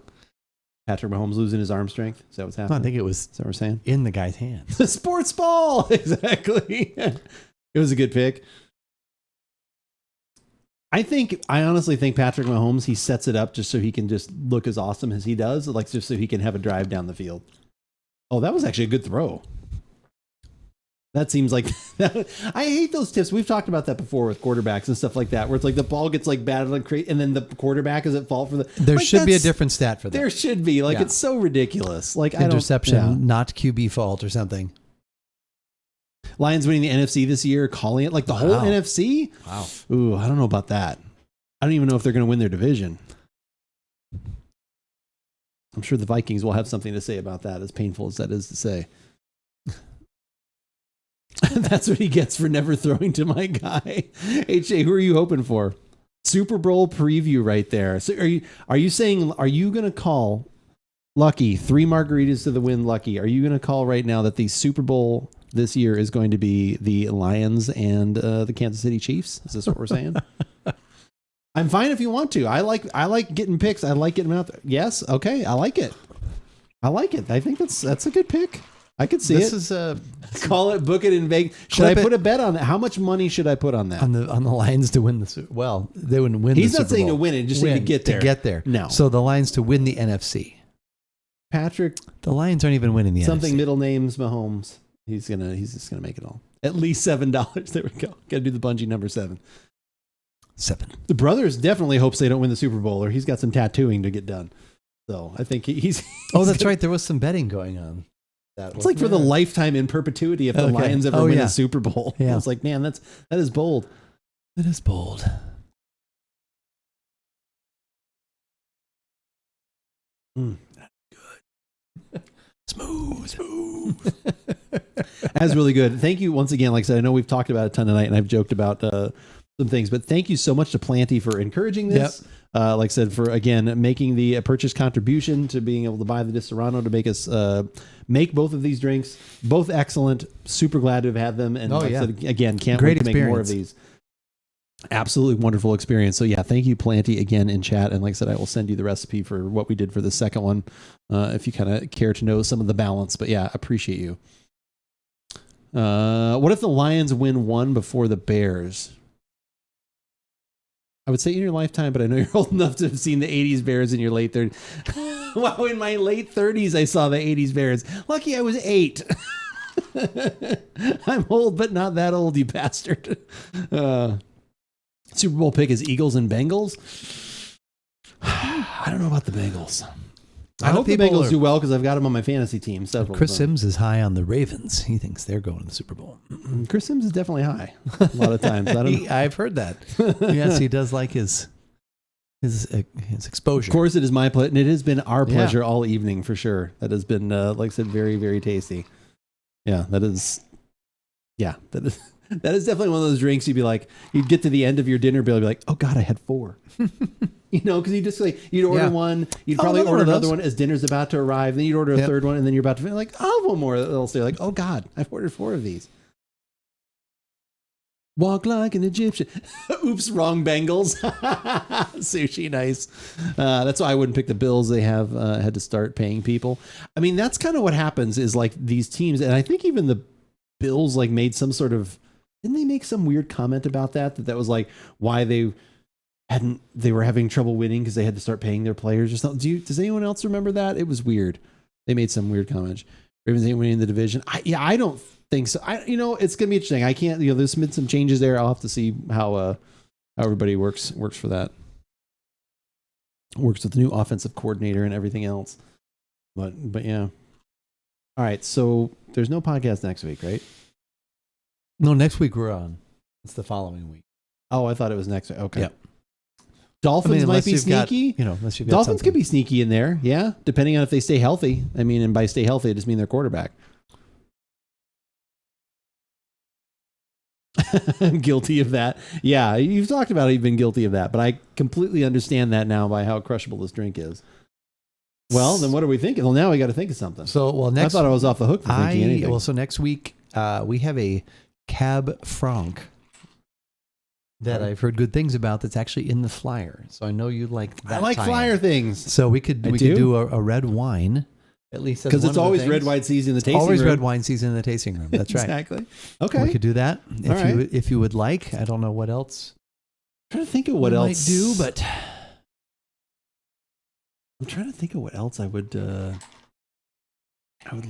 Patrick Mahomes losing his arm strength? Is that what's happening? I think it was what we're saying? In the guy's hands. The sports ball. Exactly. It was a good pick. I honestly think Patrick Mahomes, he sets it up just so he can just look as awesome as he does, like just so he can have a drive down the field. Oh, that was actually a good throw. That seems like I hate those tips. We've talked about that before with quarterbacks and stuff like that, where it's like the ball gets like batted and then the quarterback is at fault for the. There should be a different stat for that. There should be. Like it's so ridiculous. Like interception, not QB fault or something. Lions winning the NFC this year, calling it like the whole NFC. Wow. Ooh, I don't know about that. I don't even know if they're going to win their division. I'm sure the Vikings will have something to say about that, as painful as that is to say. That's what he gets for never throwing to my guy. HJ, who are you hoping for? Super Bowl preview right there. So are you saying, are you going to call Lucky 3 margaritas to the win? Lucky, are you going to call right now that the Super Bowl this year is going to be the Lions and the Kansas City Chiefs? Is this what we're saying? I'm fine if you want to. I like getting picks. I like getting them out there. Yes. Okay. I like it. I think that's a good pick. I could see this it. This is call it, book it in Vegas. Should I put a bet on that? How much money should I put on that? On the Lions to win the Super Bowl. Well, they wouldn't win. He's the Super not saying Bowl. to win it, just saying to get there. To get there. No. So the Lions to win the NFC. Patrick, the Lions aren't even winning the something NFC. Middle names Mahomes. He's just gonna make it all. At least $7. There we go. Got to do the bungee number 7. 7. The brothers definitely hopes they don't win the Super Bowl, or he's got some tattooing to get done. So I think he's oh, that's right. There was some betting going on. It's like for the lifetime in perpetuity if the Lions ever win a Super Bowl. Yeah. It's like, man, that is bold. It is bold. Good. Smooth. That's really good. Thank you once again. Like I said, I know we've talked about it a ton tonight and I've joked about some things, but thank you so much to Planty for encouraging this. Yep. Like I said, for again, making the purchase contribution to being able to buy the Disaronno to make us make both of these drinks, both excellent. Super glad to have had them. And like I said, again, can't wait to make more of these. Absolutely wonderful experience. So yeah, thank you, Planty, again in chat. And like I said, I will send you the recipe for what we did for the second one, if you kind of care to know some of the balance. But yeah, appreciate you. What if the Lions win one before the Bears? I would say in your lifetime, but I know you're old enough to have seen the 80s Bears in your late 30s. Wow, in my late 30s, I saw the 80s Bears. Lucky I was 8. I'm old, but not that old, you bastard. Super Bowl pick is Eagles and Bengals. I don't know about the Bengals. I hope the Bengals do well because I've got them on my fantasy team. Chris Sims is high on the Ravens. He thinks they're going to the Super Bowl. Chris Sims is definitely high a lot of times. I've heard that. Yes, he does like his exposure. Of course, it is my pleasure, and it has been our pleasure all evening for sure. That has been, like I said, very, very tasty. Yeah, that is. That is definitely one of those drinks you'd be like, you'd get to the end of your dinner bill and be like, oh God, I had 4. You know, because you just like, you'd order one, you'd probably order another one as dinner's about to arrive, then you'd order a third one, and then you're about to feel like, oh, one more. They'll say like, oh God, I've ordered 4 of these. Walk like an Egyptian. Oops, wrong Bengals. Sushi, nice. That's why I wouldn't pick the Bills. They have had to start paying people. I mean, that's kind of what happens is like these teams, and I think even the Bills like made some sort of, didn't they make some weird comment about that was like why they were having trouble winning because they had to start paying their players or something. Does anyone else remember that? It was weird. They made some weird comment. Ravens ain't winning the division. I don't think so. It's going to be interesting. I can't, there's been some changes there. I'll have to see how everybody works for that. Works with the new offensive coordinator and everything else. But yeah. All right. So there's no podcast next week, right? No, next week we're on. It's the following week. Oh, I thought it was next week. Okay. Yep. Dolphins might be sneaky. Unless you've got Dolphins something. could be sneaky in there. Yeah. Depending on if they stay healthy. I mean, and by stay healthy, I just mean their quarterback. I'm guilty of that. Yeah. You've talked about it. You've been guilty of that, but I completely understand that now by how crushable this drink is. Well, then what are we thinking? Well, now we got to think of something. I thought I was off the hook for thinking anything. Well, so next week, we have a Cab Franc that I've heard good things about that's actually in the flyer. So I know you like that. I like flyer things. So we could do a red wine, at least because it's always red wine season in the tasting room. Always red wine season in the tasting room. That's right. Exactly. Okay. We could do that if you would like. I don't know what else. I'm trying to think of what else might do, but I'm trying to think of what else I would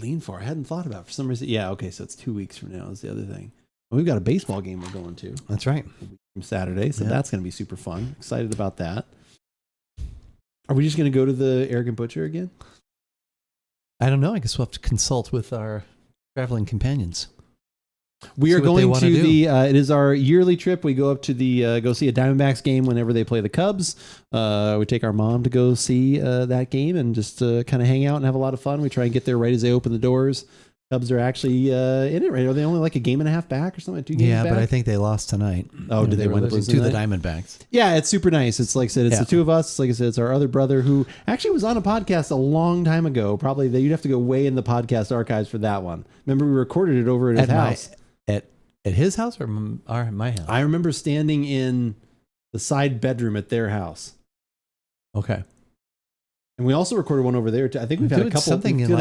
lean for. I hadn't thought about it for some reason. Yeah. Okay. So it's 2 weeks from now is the other thing. We've got a baseball game we're going to. That's right. From Saturday. So that's going to be super fun. Excited about that. Are we just going to go to the Arrogant Butcher again? I don't know. I guess we'll have to consult with our traveling companions. We are going to it is our yearly trip. We go up to go see a Diamondbacks game whenever they play the Cubs. We take our mom to go see that game and just kind of hang out and have a lot of fun. We try and get there right as they open the doors. Cubs are actually in it, right? Are they only like a game and a half back or something? 2 games back? Yeah, but I think they lost tonight. Oh, did they win to the Diamondbacks? Yeah, it's super nice. It's like I said, it's the two of us. Like I said, it's our other brother who actually was on a podcast a long time ago. Probably you'd have to go way in the podcast archives for that one. Remember, we recorded it over at his house. At his house or my house? I remember standing in the side bedroom at their house. Okay. And we also recorded one over there too. I think we've had a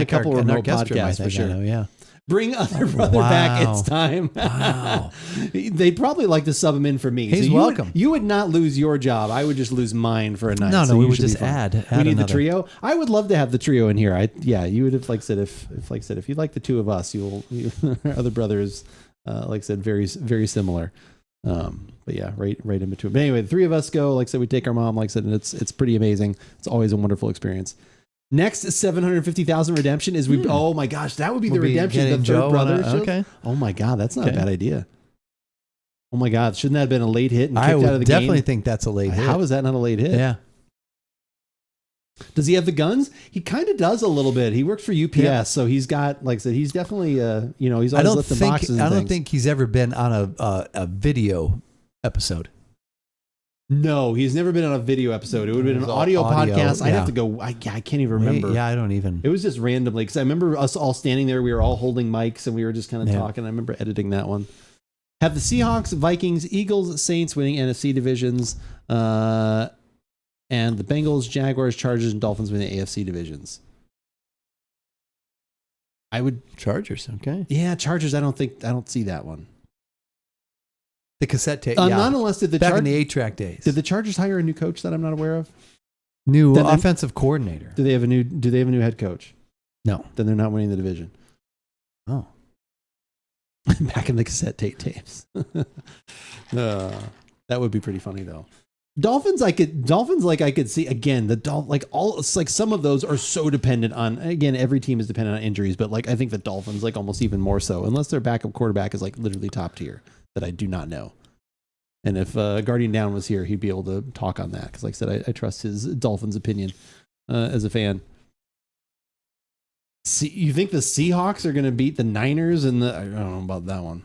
couple remote podcasts for sure. Yeah. Bring other brother back. It's time. Wow. They'd probably like to sub him in for me. He's welcome. You would not lose your job. I would just lose mine for a night. No, we would just add. We need the trio. I would love to have the trio in here. You would have if you like the two of us, our other brothers, like I said, very, very similar. But yeah, right in between. But anyway, the three of us go. Like I said, we take our mom. Like I said, and it's pretty amazing. It's always a wonderful experience. Next 750,000 redemption is we. Oh my gosh, that would be the redemption. The third Joe brother. okay. Oh my god, that's not a bad idea. Oh my god, shouldn't that have been a late hit and kicked I out of the would definitely game? think that's a late hit. How is that not a late hit? Yeah. Does he have the guns? He kind of does a little bit. He works for UPS, so he's got, like I said, he's definitely, he's always lifting boxes and I don't things. think he's ever been on a video episode. No, he's never been on a video episode. It would have been an audio podcast. I'd have to go. I can't even remember. Yeah, I don't even. It was just randomly because I remember us all standing there. We were all holding mics and we were just kind of talking. I remember editing that one. Have the Seahawks, Vikings, Eagles, Saints winning NFC divisions, and the Bengals, Jaguars, Chargers, and Dolphins winning the AFC divisions. I would Chargers. Okay. Yeah, Chargers. I don't see that one. The cassette tape. Not unless did the back in the 8-track days. Did the Chargers hire a new coach that I'm not aware of? New offensive coordinator. Do they have a new head coach? No. Then they're not winning the division. Oh. Back in the cassette tape tapes. That would be pretty funny though. Dolphins I could see again. It's like some of those are so dependent on, again, every team is dependent on injuries, but like I think the Dolphins like almost even more so, unless their backup quarterback is like literally top tier that I do not know. And if Guardian Down was here, he'd be able to talk on that because, like I said, I trust his Dolphins opinion as a fan. See, you think the Seahawks are going to beat the Niners and I don't know about that one.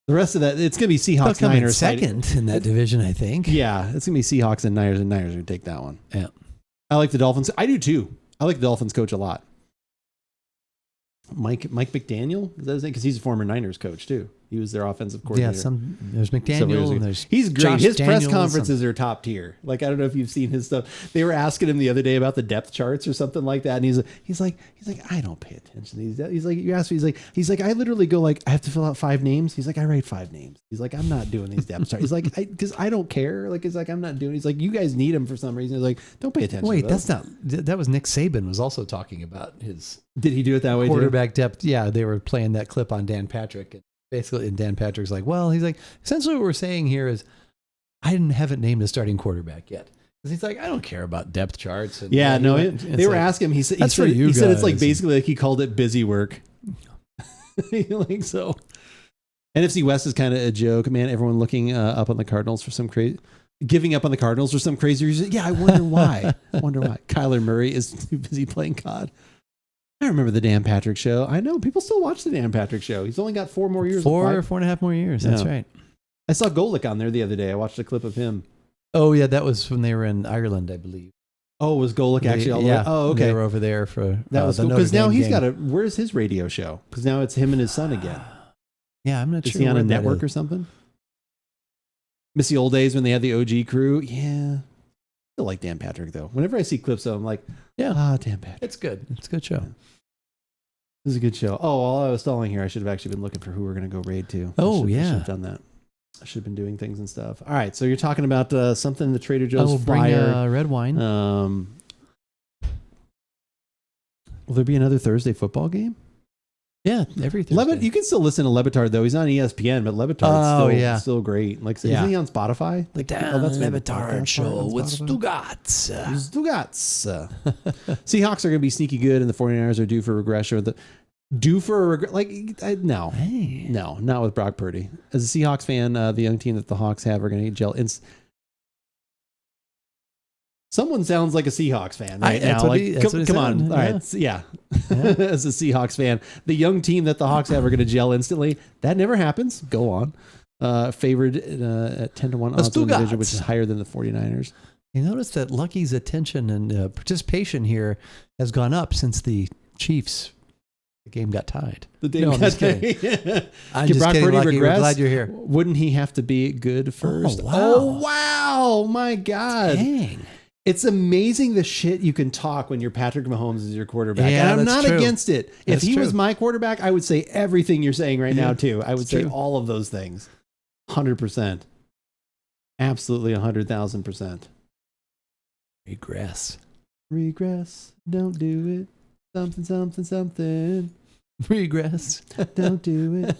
The rest of that, it's going to be Seahawks, Niners second in that division, I think. Yeah, it's going to be Seahawks and Niners are going to take that one. Yeah, I like the Dolphins. I do too. I like the Dolphins coach a lot. Mike McDaniel, is that his name? Because he's a former Niners coach too. He was their offensive coordinator. Yeah, there's McDaniel and there's he's great. Josh His Daniels, press conferences are top tier. Like I don't know if you've seen his stuff. They were asking him the other day about the depth charts or something like that, and he's like I don't pay attention. He's like you asked me. He's like I literally go like I have to fill out 5 names. He's like I write 5 names. He's like I'm not doing these depth charts. He's like because I don't care. Like he's like I'm not doing. He's like you guys need them for some reason. He's like don't pay attention. Wait, to that's not. That was Nick Saban was also talking about his. Did he do it that way? Quarterback depth. Yeah, they were playing that clip on Dan Patrick. Basically, and Dan Patrick's like, well, he's like, essentially what we're saying here is I haven't named a starting quarterback yet. Because he's like, I don't care about depth charts. And, yeah, no, they were asking him. He said it's like basically like he called it busy work. Like so. NFC West is kind of a joke, man. Everyone looking up on the Cardinals for some crazy, giving up on the Cardinals for some crazy reason. Yeah, I wonder why. Kyler Murray is too busy playing COD. I remember the Dan Patrick Show. I know people still watch the Dan Patrick Show. He's only got 4 more years. 4.5 more years. That's right. I saw Golick on there the other day. I watched a clip of him. Oh yeah, that was when they were in Ireland, I believe. Oh, was Golick actually all the way? Oh, okay. They were over there for that was because now he's got where's his radio show? Because now it's him and his son again. Yeah, I'm not sure. Is he on a network or something? Miss the old days when they had the OG crew. Yeah. I still like Dan Patrick though. Whenever I see clips of him, I'm like, Dan Patrick. It's good. It's a good show. Yeah. This is a good show. Oh, while I was stalling here, I should have actually been looking for who we're going to go raid to. Oh, I should have done that. I should have been doing things and stuff. All right, so you're talking about something in the Trader Joe's flyer. Bring red wine. Will there be another Thursday football game? Yeah, every Thursday. You can still listen to Lebitard, though. He's on ESPN, but Lebitard's still great. Like, isn't he on Spotify? Like, that's Lebitard show with Stugats. Seahawks are going to be sneaky good, and the 49ers are due for regression. No, not with Brock Purdy. As a Seahawks fan, the young team that the Hawks have are going to gel. Someone sounds like a Seahawks fan right now. Come on. All right. Yeah. As a Seahawks fan, the young team that the Hawks have are going to gel instantly. That never happens. Go on. Favored at 10-1 odds in the division, which is higher than the 49ers. You notice that Lucky's attention and participation here has gone up since the Chiefs. The game got tied. I'm just kidding. I'm just kidding, Lucky. We're glad you're here. Wouldn't he have to be good first? Oh, wow. My God. Dang. It's amazing the shit you can talk when you're Patrick Mahomes is your quarterback. Yeah, and I'm not against it. If he was my quarterback, I would say everything you're saying right now, too. I would say all of those things. 100%. Absolutely 100,000%. Regress. Don't do it. Something. Regress. Don't do it.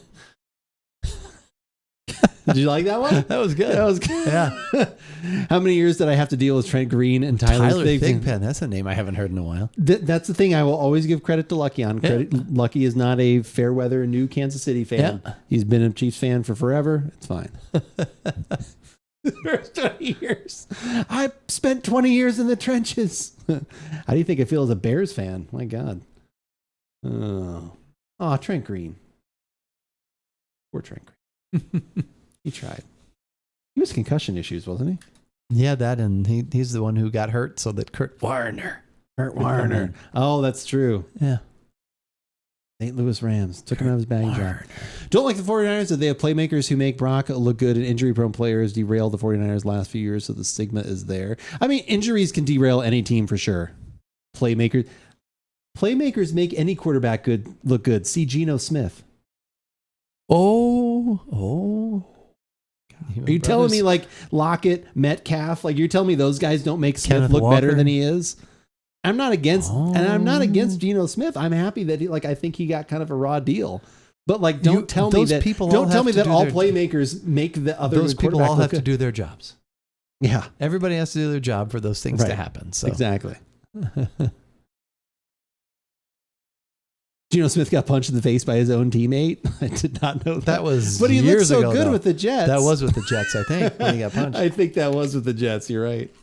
Did you like that one? That was good. That was good. Yeah. How many years did I have to deal with Trent Green and Tyler Thigpen? That's a name I haven't heard in a while. That's the thing I will always give credit to Lucky on. Lucky is not a fair weather new Kansas City fan. Yeah. He's been a Chiefs fan for forever. It's fine. First 20 years. I spent 20 years in the trenches. How do you think I feel as a Bears fan? My God. Oh, Trent Green. Poor Trent Green. He tried. He was concussion issues, wasn't he? Yeah, that, and he's the one who got hurt so that Kurt Warner. Oh, that's true. Yeah. St. Louis Rams took him out of his batting job. Don't like the 49ers that they have playmakers who make Brock look good, and injury-prone players derailed the 49ers last few years, so the stigma is there. I mean, injuries can derail any team for sure. Playmakers make any quarterback look good. See Geno Smith. Oh. Are you telling me like Lockett, Metcalf, like you're telling me those guys don't make Smith look better than he is? I'm not against, and I'm not against Geno Smith. I'm happy that I think he got kind of a raw deal. But like, don't tell me that all playmakers make the other. Those people all have to do their jobs. Yeah, everybody has to do their job for those things to happen. So exactly. Geno Smith got punched in the face by his own teammate. I did not know that. That was but he looked so ago, good though. With the Jets. That was with the Jets, I think, when he got punched. I think that was with the Jets. You're right.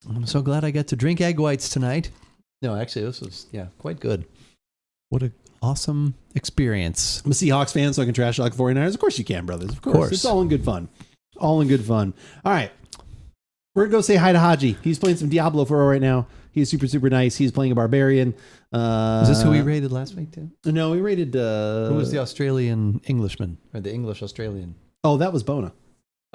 I'm so glad I got to drink egg whites tonight. No, actually, this was quite good. What an awesome experience. I'm a Seahawks fan, so I can trash like 49ers. Of course you can, brothers. Of course. It's all in good fun. All right. We're going to go say hi to Haji. He's playing some Diablo 4 right now. He's super, super nice. He's playing a barbarian. Is this who we rated last week, too? No, we rated... who was the Australian Englishman? Or the English Australian? Oh, that was Bona.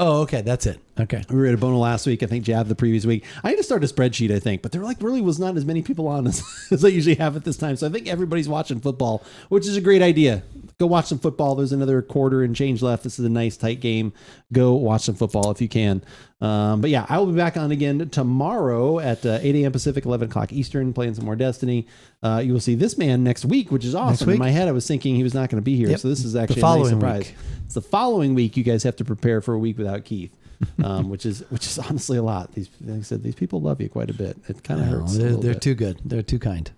Oh, okay. That's it. Okay. We rated Bona last week. I think Jav the previous week. I need to start a spreadsheet, I think. But there really was not as many people on as I usually have at this time. So I think everybody's watching football, which is a great idea. Go watch some football. There's another quarter and change left. This is a nice, tight game. Go watch some football if you can. But yeah, I will be back on again tomorrow at 8 a.m. Pacific, 11 o'clock Eastern, playing some more Destiny. You will see this man next week, which is awesome. In my head, I was thinking he was not going to be here. Yep. So this is actually a nice surprise. Week. It's the following week. You guys have to prepare for a week without Keith, which is honestly a lot. Like I said, these people love you quite a bit. It kind of hurts. They're too good. They're too kind.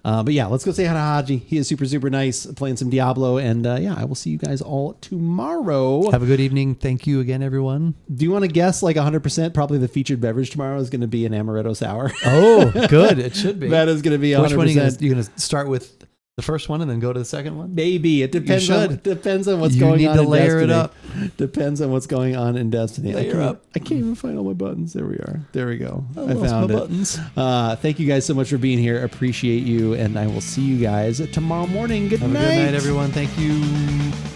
But yeah, let's go say hi to Haji. He is super, super nice, playing some Diablo. And I will see you guys all tomorrow. Have a good evening. Thank you again, everyone. Do you want to guess like 100%? Probably the featured beverage tomorrow is going to be an Amaretto Sour. Oh, good. It should be. That is going to be 100%. Which one are you going to start with? The first one and then go to the second one? Maybe. It depends on what's going on. You need to layer it up. Depends on what's going on in Destiny. Layer up. I can't even find all my buttons. There we are. There we go. I found my buttons. Thank you guys so much for being here. Appreciate you. And I will see you guys tomorrow morning. Good night. Have a good night, everyone. Thank you.